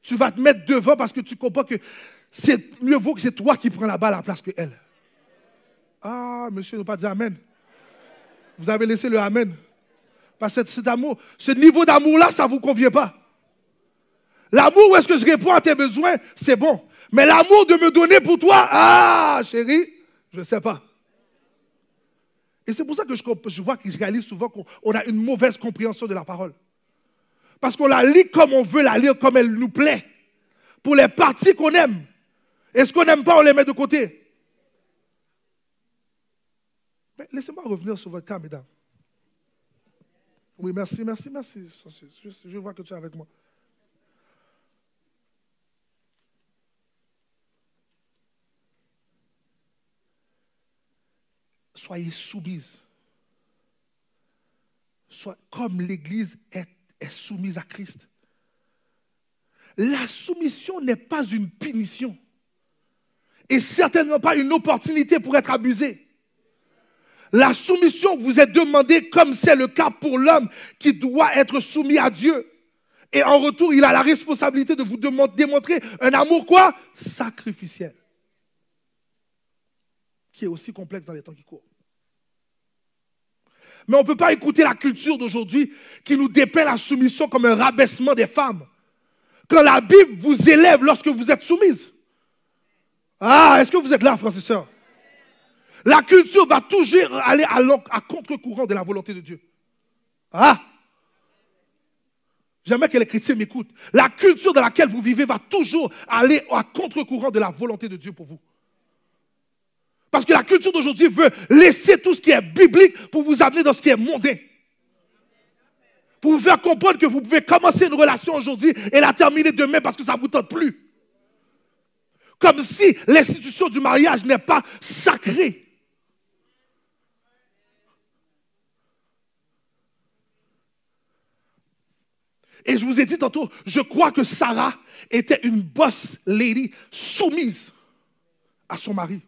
tu vas te mettre devant parce que tu comprends que c'est mieux vaut que c'est toi qui prends la balle à la place qu'elle. Ah, monsieur, ne pas dire amen. Vous avez laissé le amen. Parce que cet amour, ce niveau d'amour-là, ça ne vous convient pas. L'amour où est-ce que je réponds à tes besoins, c'est bon. Mais l'amour de me donner pour toi, chérie, je ne sais pas. Et c'est pour ça que je vois que je réalise souvent qu'on a une mauvaise compréhension de la parole. Parce qu'on la lit comme on veut la lire, comme elle nous plaît. Pour les parties qu'on aime. Et ce qu'on n'aime pas, on les met de côté. Mais laissez-moi revenir sur votre cas, mesdames. Oui, merci. Je vois que tu es avec moi. Soyez soumises. Comme l'Église est soumise à Christ. La soumission n'est pas une punition. Et certainement pas une opportunité pour être abusée. La soumission vous est demandée comme c'est le cas pour l'homme qui doit être soumis à Dieu. Et en retour, il a la responsabilité de vous démontrer un amour quoi? Sacrificiel. Qui est aussi complexe dans les temps qui courent. Mais on ne peut pas écouter la culture d'aujourd'hui qui nous dépeint la soumission comme un rabaissement des femmes. Quand la Bible vous élève lorsque vous êtes soumise. Est-ce que vous êtes là, frères et sœurs? La culture va toujours aller à contre-courant de la volonté de Dieu. J'aimerais que les chrétiens m'écoutent. La culture dans laquelle vous vivez va toujours aller à contre-courant de la volonté de Dieu pour vous. Parce que la culture d'aujourd'hui veut laisser tout ce qui est biblique pour vous amener dans ce qui est mondain. Pour vous faire comprendre que vous pouvez commencer une relation aujourd'hui et la terminer demain parce que ça ne vous tente plus. Comme si l'institution du mariage n'est pas sacrée. Et je vous ai dit tantôt, je crois que Sarah était une boss lady soumise à son mari.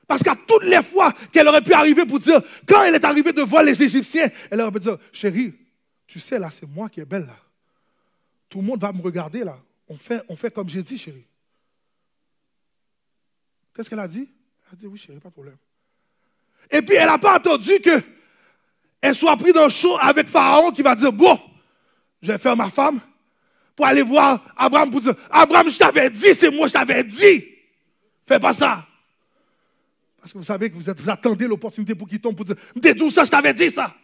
Parce qu'à toutes les fois qu'elle aurait pu arriver pour dire, quand elle est arrivée devant les Égyptiens, elle aurait pu dire, chérie, tu sais là, c'est moi qui est belle là. Tout le monde va me regarder là. On fait comme j'ai dit, chérie. Qu'est-ce qu'elle a dit? Elle a dit, oui chérie, pas de problème. Et puis elle n'a pas attendu qu'elle soit prise dans le show avec Pharaon qui va dire, bon, je vais faire ma femme pour aller voir Abraham pour dire, Abraham, je t'avais dit, c'est moi, je t'avais dit. Fais pas ça. Parce que vous savez que vous attendez l'opportunité pour qu'il tombe pour dire, mais d'où ça, je t'avais dit ça.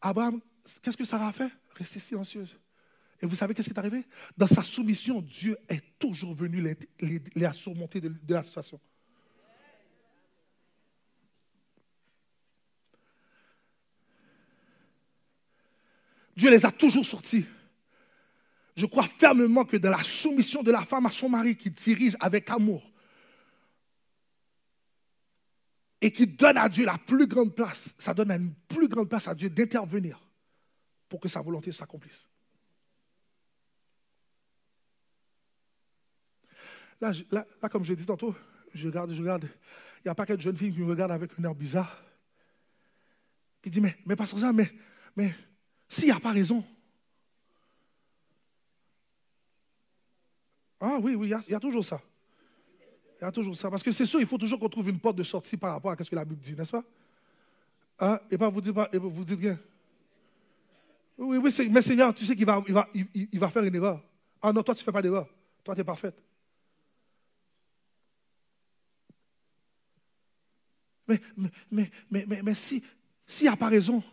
Abraham, qu'est-ce que Sarah a fait? Rester silencieuse. Et vous savez qu'est-ce qui est arrivé? Dans sa soumission, Dieu est toujours venu les surmonter de la situation. Dieu les a toujours sortis. Je crois fermement que dans la soumission de la femme à son mari qui dirige avec amour et qui donne à Dieu la plus grande place, ça donne une plus grande place à Dieu d'intervenir pour que sa volonté s'accomplisse. Là, comme je l'ai dit tantôt, je regarde. Il n'y a pas qu'une jeune fille qui me regarde avec un air bizarre. Puis il dit, mais pasteur ça, mais s'il n'y a pas raison. Ah oui, il y a toujours ça. Il y a toujours ça. Parce que c'est sûr, il faut toujours qu'on trouve une porte de sortie par rapport à ce que la Bible dit, n'est-ce pas? Hein? Et pas vous dites rien. Oui, mais Seigneur, tu sais qu'il va faire une erreur. Ah non, toi, tu ne fais pas d'erreur. Toi, tu es parfaite. Mais s'il n'y a pas raison,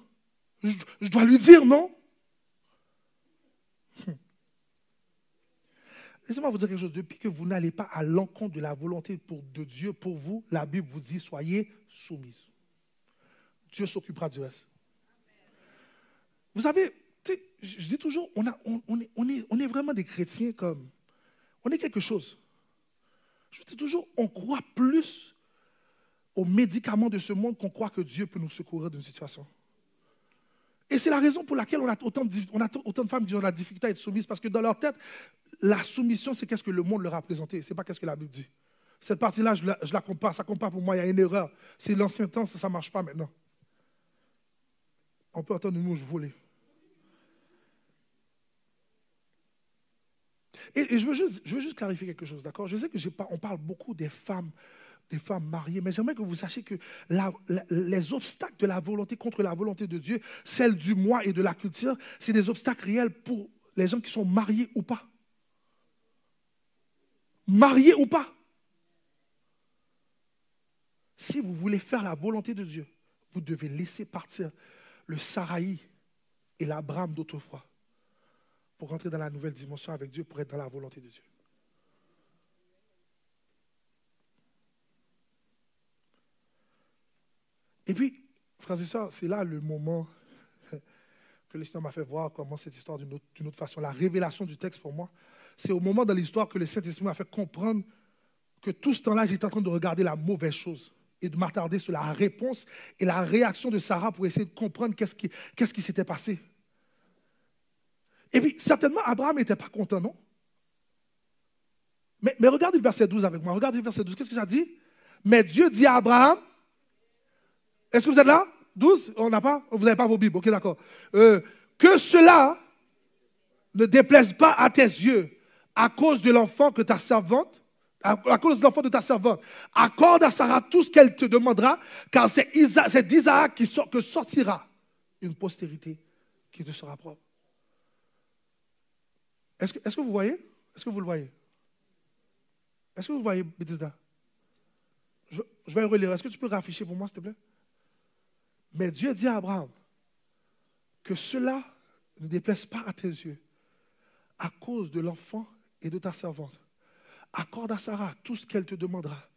je dois lui dire non. Laissez-moi vous dire quelque chose. Depuis que vous n'allez pas à l'encontre de la volonté de Dieu pour vous, la Bible vous dit, soyez soumise. Dieu s'occupera du reste. Vous savez, je dis toujours, on est vraiment des chrétiens comme... On est quelque chose. Je dis toujours, on croit plus aux médicaments de ce monde qu'on croit que Dieu peut nous secourir d'une situation. Et c'est la raison pour laquelle on a autant de femmes qui ont la difficulté à être soumises, parce que dans leur tête, la soumission, c'est qu'est-ce que le monde leur a présenté, ce n'est pas qu'est-ce que la Bible dit. Cette partie-là, je la compare, ça compare pour moi, il y a une erreur. C'est l'ancien temps, ça ne marche pas maintenant. On peut entendre une mouche voler. Et je veux juste clarifier quelque chose, d'accord? Je sais qu'on parle beaucoup des femmes mariées, mais j'aimerais que vous sachiez que les obstacles de la volonté contre la volonté de Dieu, celle du moi et de la culture, c'est des obstacles réels pour les gens qui sont mariés ou pas. Mariés ou pas. Si vous voulez faire la volonté de Dieu, vous devez laisser partir le Saraï et l'Abraham d'autrefois pour rentrer dans la nouvelle dimension avec Dieu, pour être dans la volonté de Dieu. Et puis, frères et sœurs, c'est là le moment que le Seigneur m'a fait voir comment cette histoire d'une autre façon. La révélation du texte pour moi, c'est au moment dans l'histoire que le Saint-Esprit m'a fait comprendre que tout ce temps-là, j'étais en train de regarder la mauvaise chose et de m'attarder sur la réponse et la réaction de Sarah pour essayer de comprendre qu'est-ce qui s'était passé. Et puis, certainement, Abraham n'était pas content, non? Mais regardez le verset 12 avec moi. Regardez le verset 12. Qu'est-ce que ça dit? Mais Dieu dit à Abraham, est-ce que vous êtes là? 12? On n'a pas? Vous n'avez pas vos Bibles, ok, d'accord. Que cela ne déplaise pas à tes yeux à cause de l'enfant que ta servante, à cause de l'enfant de ta servante. Accorde à Sarah tout ce qu'elle te demandera, car c'est d'Isaac que sortira une postérité qui te sera propre. Est-ce que vous voyez? Est-ce que vous le voyez? Est-ce que vous voyez, Bethesda? Je vais le relire. Est-ce que tu peux rafficher pour moi, s'il te plaît? Mais Dieu dit à Abraham que cela ne déplaise pas à tes yeux à cause de l'enfant et de ta servante. Accorde à Sarah tout ce qu'elle te demandera,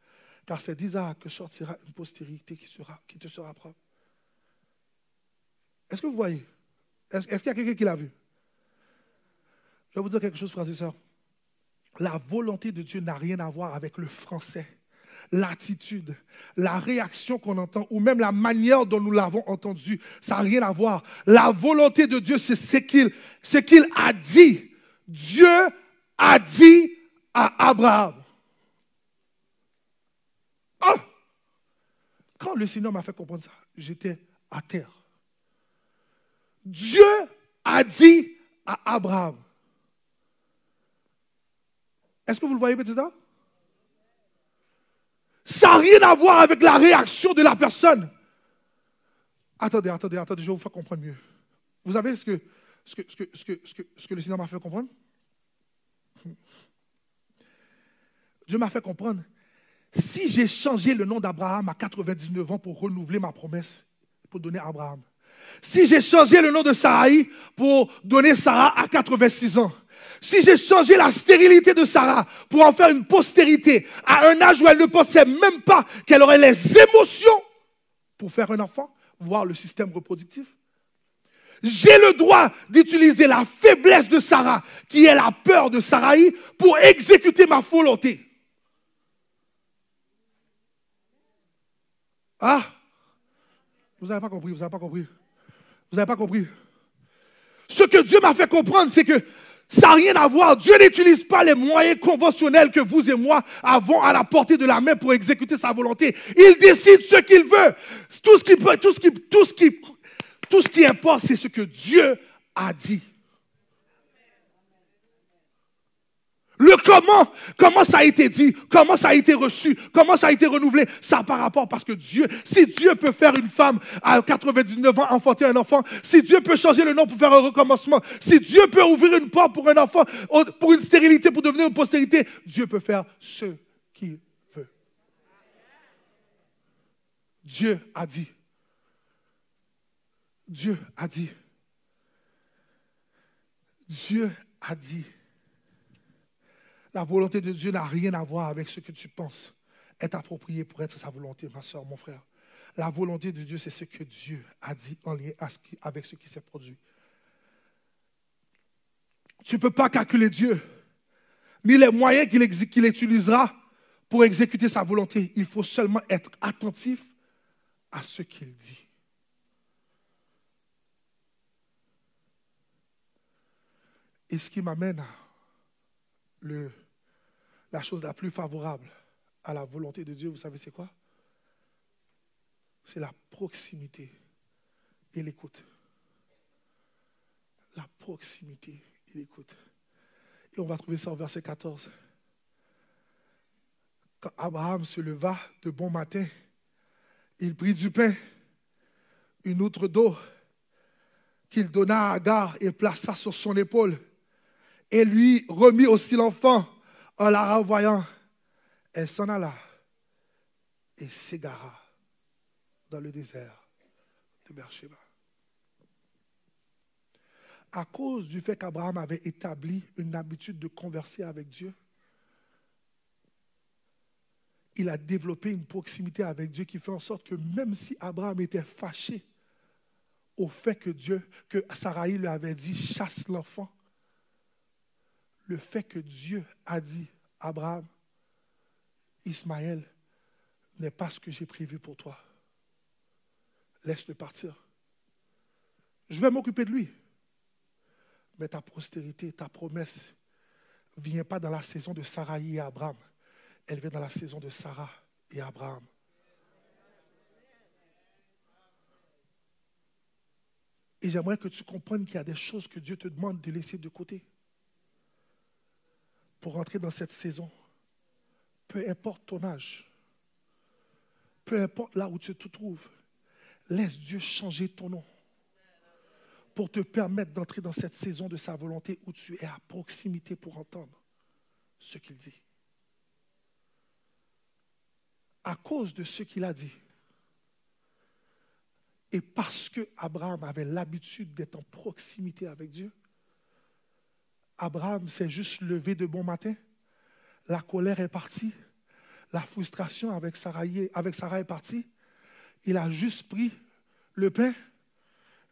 car c'est d'Isaac que sortira une postérité qui te sera propre. Est-ce que vous voyez? Est-ce qu'il y a quelqu'un qui l'a vu? Je vais vous dire quelque chose, frères et sœurs. La volonté de Dieu n'a rien à voir avec le français. l'attitude, la réaction qu'on entend, ou même la manière dont nous l'avons entendu, ça n'a rien à voir. La volonté de Dieu, c'est ce qu'il a dit. Dieu a dit à Abraham. Ah! Quand le Seigneur m'a fait comprendre ça, j'étais à terre. Dieu a dit à Abraham. Est-ce que vous le voyez, petit ça? Ça n'a rien à voir avec la réaction de la personne. Attendez, je vais vous faire comprendre mieux. Vous savez ce que le Seigneur m'a fait comprendre? Dieu m'a fait comprendre. Si j'ai changé le nom d'Abraham à 99 ans pour renouveler ma promesse, pour donner à Abraham. Si j'ai changé le nom de Sarai pour donner Sarah à 86 ans. Si j'ai changé la stérilité de Sarah pour en faire une postérité à un âge où elle ne pensait même pas qu'elle aurait les émotions pour faire un enfant, voir le système reproductif. J'ai le droit d'utiliser la faiblesse de Sarah, qui est la peur de Sarai, pour exécuter ma volonté. Ah, vous n'avez pas compris, vous n'avez pas compris. Vous n'avez pas compris. Ce que Dieu m'a fait comprendre, c'est que ça n'a rien à voir. Dieu n'utilise pas les moyens conventionnels que vous et moi avons à la portée de la main pour exécuter sa volonté. Il décide ce qu'il veut. Tout ce qui importe, c'est ce que Dieu a dit. Le comment ça a été dit, comment ça a été reçu, comment ça a été renouvelé, ça par rapport parce que Dieu, si Dieu peut faire une femme à 99 ans enfanter un enfant, si Dieu peut changer le nom pour faire un recommencement, si Dieu peut ouvrir une porte pour un enfant, pour une stérilité, pour devenir une postérité, Dieu peut faire ce qu'il veut. Dieu a dit. Dieu a dit. Dieu a dit. La volonté de Dieu n'a rien à voir avec ce que tu penses est approprié pour être sa volonté, ma soeur, mon frère. La volonté de Dieu, c'est ce que Dieu a dit en lien avec ce qui s'est produit. Tu ne peux pas calculer Dieu, ni les moyens qu'il utilisera pour exécuter sa volonté. Il faut seulement être attentif à ce qu'il dit. Et ce qui m'amène à la chose la plus favorable à la volonté de Dieu, vous savez c'est quoi? C'est la proximité et l'écoute. La proximité et l'écoute. Et on va trouver ça au verset 14. Quand Abraham se leva de bon matin, il prit du pain, une outre d'eau, qu'il donna à Agar et plaça sur son épaule, et lui remit aussi l'enfant. En la revoyant, elle s'en alla et s'égara dans le désert de Beersheba. À cause du fait qu'Abraham avait établi une habitude de converser avec Dieu, il a développé une proximité avec Dieu qui fait en sorte que même si Abraham était fâché au fait que Sarai lui avait dit « chasse l'enfant », le fait que Dieu a dit, Abraham, Ismaël n'est pas ce que j'ai prévu pour toi. Laisse-le partir. Je vais m'occuper de lui. Mais ta postérité, ta promesse, ne vient pas dans la saison de Sarai et Abraham. Elle vient dans la saison de Sarah et Abraham. Et j'aimerais que tu comprennes qu'il y a des choses que Dieu te demande de laisser de côté pour entrer dans cette saison. Peu importe ton âge, peu importe là où tu te trouves, laisse Dieu changer ton nom pour te permettre d'entrer dans cette saison de sa volonté où tu es à proximité pour entendre ce qu'il dit. À cause de ce qu'il a dit, et parce que Abraham avait l'habitude d'être en proximité avec Dieu, Abraham s'est juste levé de bon matin, la colère est partie, la frustration avec Sarah est partie, il a juste pris le pain,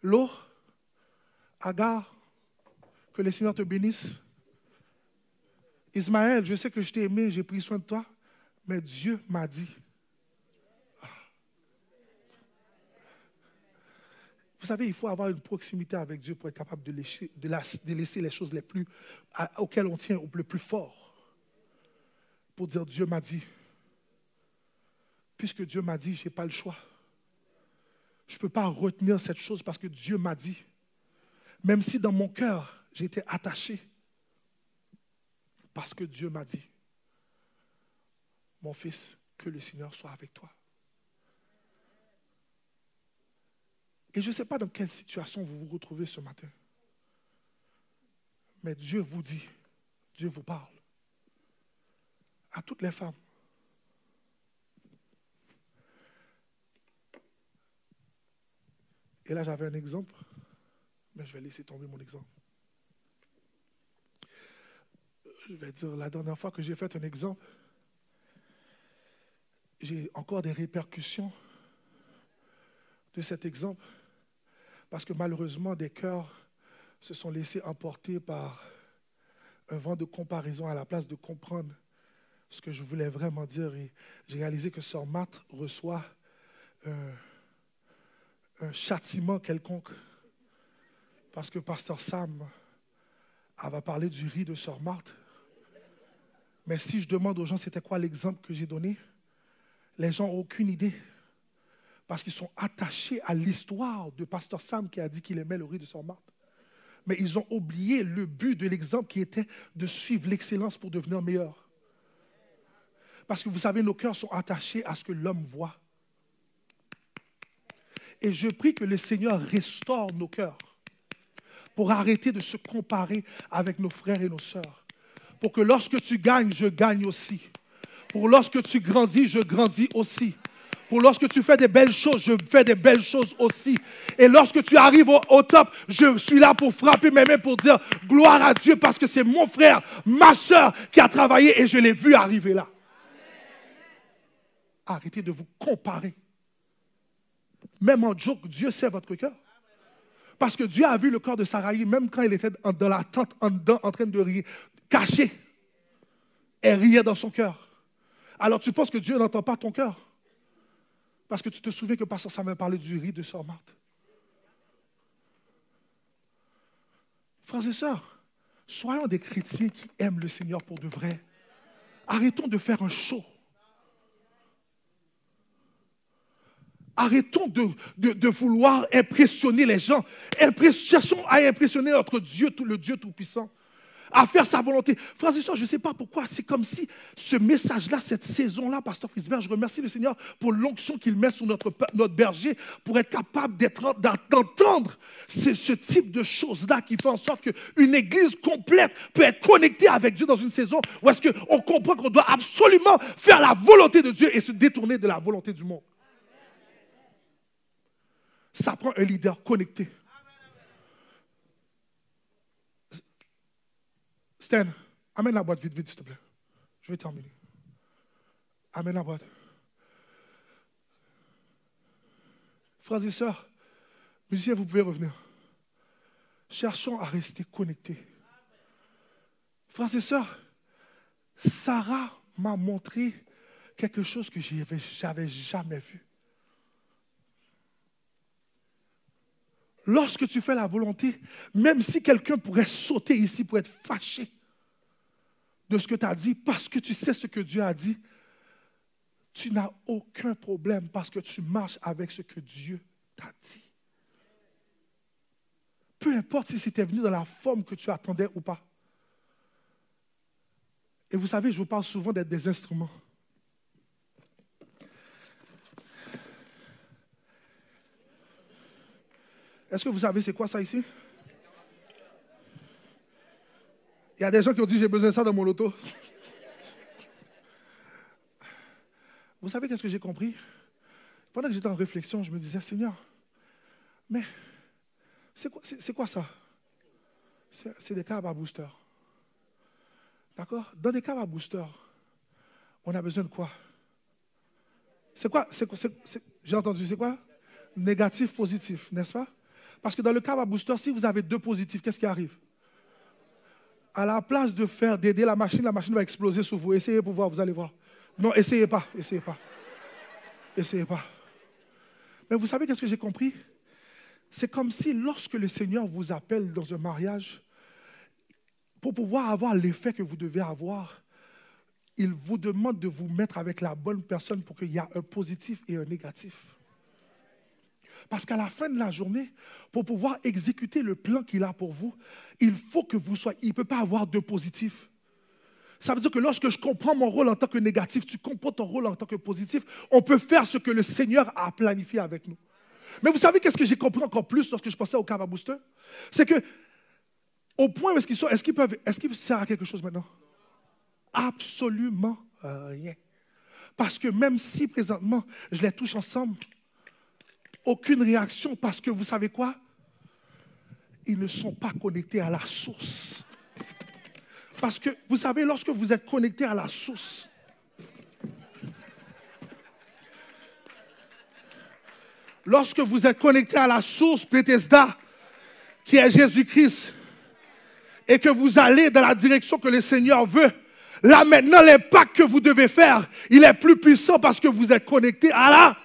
l'eau, Agar, que le Seigneur te bénisse. Ismaël, je sais que je t'ai aimé, j'ai pris soin de toi, Mais Dieu m'a dit. Vous savez, il faut avoir une proximité avec Dieu pour être capable de laisser les choses auxquelles on tient le plus fort. Pour dire, Dieu m'a dit. Puisque Dieu m'a dit, je n'ai pas le choix. Je ne peux pas retenir cette chose parce que Dieu m'a dit. Même si dans mon cœur, j'étais attaché. Parce que Dieu m'a dit. Mon fils, que le Seigneur soit avec toi. Et je ne sais pas dans quelle situation vous vous retrouvez ce matin. Mais Dieu vous dit, Dieu vous parle. À toutes les femmes. Et là, j'avais un exemple, mais je vais laisser tomber mon exemple. Je vais dire, la dernière fois que j'ai fait un exemple, j'ai encore des répercussions de cet exemple, parce que malheureusement, des cœurs se sont laissés emporter par un vent de comparaison à la place de comprendre ce que je voulais vraiment dire. Et j'ai réalisé que Sœur Marthe reçoit un châtiment quelconque, parce que Pasteur Sam, elle va parler du riz de Sœur Marthe. Mais si je demande aux gens c'était quoi l'exemple que j'ai donné, les gens n'ont aucune idée. Parce qu'ils sont attachés à l'histoire de Pasteur Sam qui a dit qu'il aimait le riz de Sœur Marthe. Mais ils ont oublié le but de l'exemple qui était de suivre l'excellence pour devenir meilleur. Parce que vous savez, nos cœurs sont attachés à ce que l'homme voit. Et je prie que le Seigneur restaure nos cœurs pour arrêter de se comparer avec nos frères et nos sœurs. Pour que lorsque tu gagnes, je gagne aussi. Pour lorsque tu grandis, je grandis aussi. Pour lorsque tu fais des belles choses, je fais des belles choses aussi. Et lorsque tu arrives au top, je suis là pour frapper mes mains pour dire gloire à Dieu parce que c'est mon frère, ma sœur qui a travaillé et je l'ai vu arriver là. Arrêtez de vous comparer. Même en joke, Dieu sait votre cœur. Parce que Dieu a vu le corps de Saraï, même quand il était dans la tente, en dedans, en train de rire, caché. Elle riait dans son cœur. Alors tu penses que Dieu n'entend pas ton cœur? Parce que tu te souviens que Pasteur Sam m'a parlé du riz de Sœur Marthe. Frères et sœurs, soyons des chrétiens qui aiment le Seigneur pour de vrai. Arrêtons de faire un show. Arrêtons de vouloir impressionner les gens. Cherchons à impressionner notre Dieu, le Dieu Tout-Puissant. À faire sa volonté. Frères et sœurs, je ne sais pas pourquoi, c'est comme si ce message-là, cette saison-là, Pasteur Frisbert, je remercie le Seigneur pour l'onction qu'il met sur notre berger pour être capable d'entendre ce type de choses-là qui fait en sorte qu'une église complète peut être connectée avec Dieu dans une saison où est-ce qu'on comprend qu'on doit absolument faire la volonté de Dieu et se détourner de la volonté du monde. Ça prend un leader connecté. Stan, amène la boîte vite, vite, s'il te plaît. Je vais terminer. Amène la boîte. Frères et sœurs, musiciens, vous pouvez revenir. Cherchons à rester connectés. Frères et sœurs, Sarah m'a montré quelque chose que je n'avais jamais vu. Lorsque tu fais la volonté, même si quelqu'un pourrait sauter ici pour être fâché de ce que tu as dit, parce que tu sais ce que Dieu a dit, tu n'as aucun problème parce que tu marches avec ce que Dieu t'a dit. Peu importe si c'était venu dans la forme que tu attendais ou pas. Et vous savez, je vous parle souvent d'être des instruments. Est-ce que vous savez c'est quoi ça ici? Il y a des gens qui ont dit j'ai besoin de ça dans mon loto. Vous savez qu'est-ce que j'ai compris? Pendant que j'étais en réflexion, je me disais, Seigneur, mais c'est quoi ça? C'est des câbles à booster. D'accord? Dans des câbles à booster, on a besoin de quoi? C'est quoi? J'ai entendu, c'est quoi? Négatif, positif, n'est-ce pas? Parce que dans le câble à booster, si vous avez deux positifs, qu'est-ce qui arrive? À la place d'aider la machine va exploser sur vous. Essayez pour voir, vous allez voir. Non, essayez pas, essayez pas. Essayez pas. Mais vous savez qu'est-ce que j'ai compris? C'est comme si lorsque le Seigneur vous appelle dans un mariage, pour pouvoir avoir l'effet que vous devez avoir, il vous demande de vous mettre avec la bonne personne pour qu'il y ait un positif et un négatif. Parce qu'à la fin de la journée, pour pouvoir exécuter le plan qu'il a pour vous, il faut que vous soyez... Il ne peut pas avoir de positif. Ça veut dire que lorsque je comprends mon rôle en tant que négatif, tu comprends ton rôle en tant que positif, on peut faire ce que le Seigneur a planifié avec nous. Mais vous savez qu'est-ce que j'ai compris encore plus lorsque je pensais au Kava Booster? C'est que, au point où est-ce qu'ils sont, est-ce qu'ils servent à quelque chose maintenant? Absolument rien. Parce que même si présentement, je les touche ensemble, aucune réaction, parce que vous savez quoi? Ils ne sont pas connectés à la source. Parce que, vous savez, lorsque vous êtes connecté à la source, lorsque vous êtes connecté à la source, Bethesda, qui est Jésus-Christ, et que vous allez dans la direction que le Seigneur veut, là maintenant, l'impact que vous devez faire, il est plus puissant parce que vous êtes connecté à la...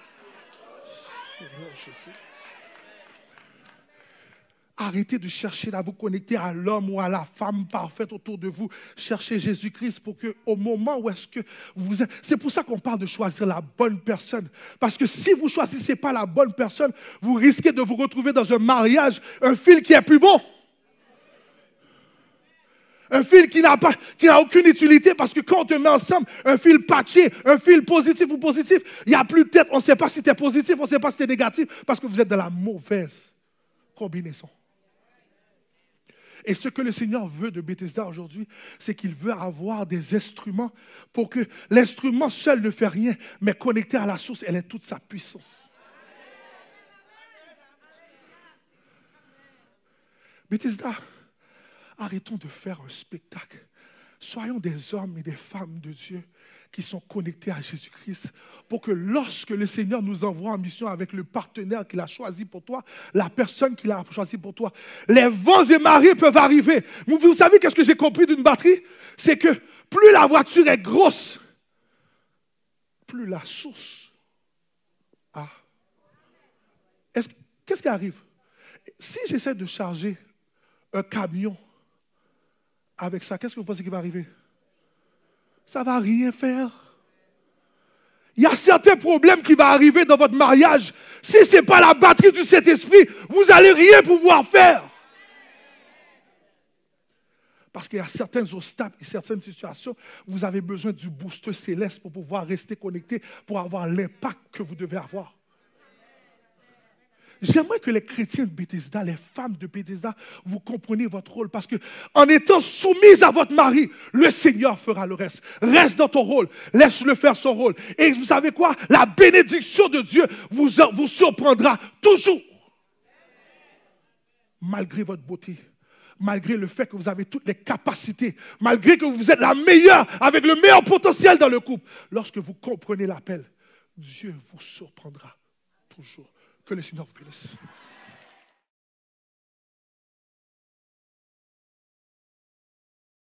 Arrêtez de chercher à vous connecter à l'homme ou à la femme parfaite autour de vous. Cherchez Jésus-Christ pour qu'au moment où est-ce que vous êtes... C'est pour ça qu'on parle de choisir la bonne personne. Parce que si vous ne choisissez pas la bonne personne, vous risquez de vous retrouver dans un mariage, un fil qui est plus bon. Un fil qui n'a aucune utilité parce que quand on te met ensemble, un fil patché, un fil positif ou positif, il n'y a plus de tête. On ne sait pas si tu es positif, on ne sait pas si tu es négatif parce que vous êtes dans la mauvaise combinaison. Et ce que le Seigneur veut de Bethesda aujourd'hui, c'est qu'il veut avoir des instruments pour que l'instrument seul ne fait rien, mais connecté à la source, elle est toute sa puissance. Bethesda, arrêtons de faire un spectacle. Soyons des hommes et des femmes de Dieu qui sont connectés à Jésus-Christ pour que lorsque le Seigneur nous envoie en mission avec le partenaire qu'il a choisi pour toi, la personne qu'il a choisi pour toi, les vents et marées peuvent arriver. Vous savez qu'est-ce que j'ai compris d'une batterie? C'est que plus la voiture est grosse, plus la source a. Qu'est-ce qui arrive? Si j'essaie de charger un camion avec ça, qu'est-ce que vous pensez qui va arriver? Ça ne va rien faire. Il y a certains problèmes qui vont arriver dans votre mariage. Si ce n'est pas la batterie du Saint-Esprit, vous n'allez rien pouvoir faire. Parce qu'il y a certains obstacles et certaines situations, vous avez besoin du booster céleste pour pouvoir rester connecté, pour avoir l'impact que vous devez avoir. J'aimerais que les chrétiens de Bethesda, les femmes de Bethesda, vous compreniez votre rôle. Parce qu'en étant soumise à votre mari, le Seigneur fera le reste. Reste dans ton rôle. Laisse-le faire son rôle. Et vous savez quoi? La bénédiction de Dieu vous surprendra toujours. Malgré votre beauté, malgré le fait que vous avez toutes les capacités, malgré que vous êtes la meilleure, avec le meilleur potentiel dans le couple, lorsque vous comprenez l'appel, Dieu vous surprendra toujours. Que le Seigneur vous bénisse.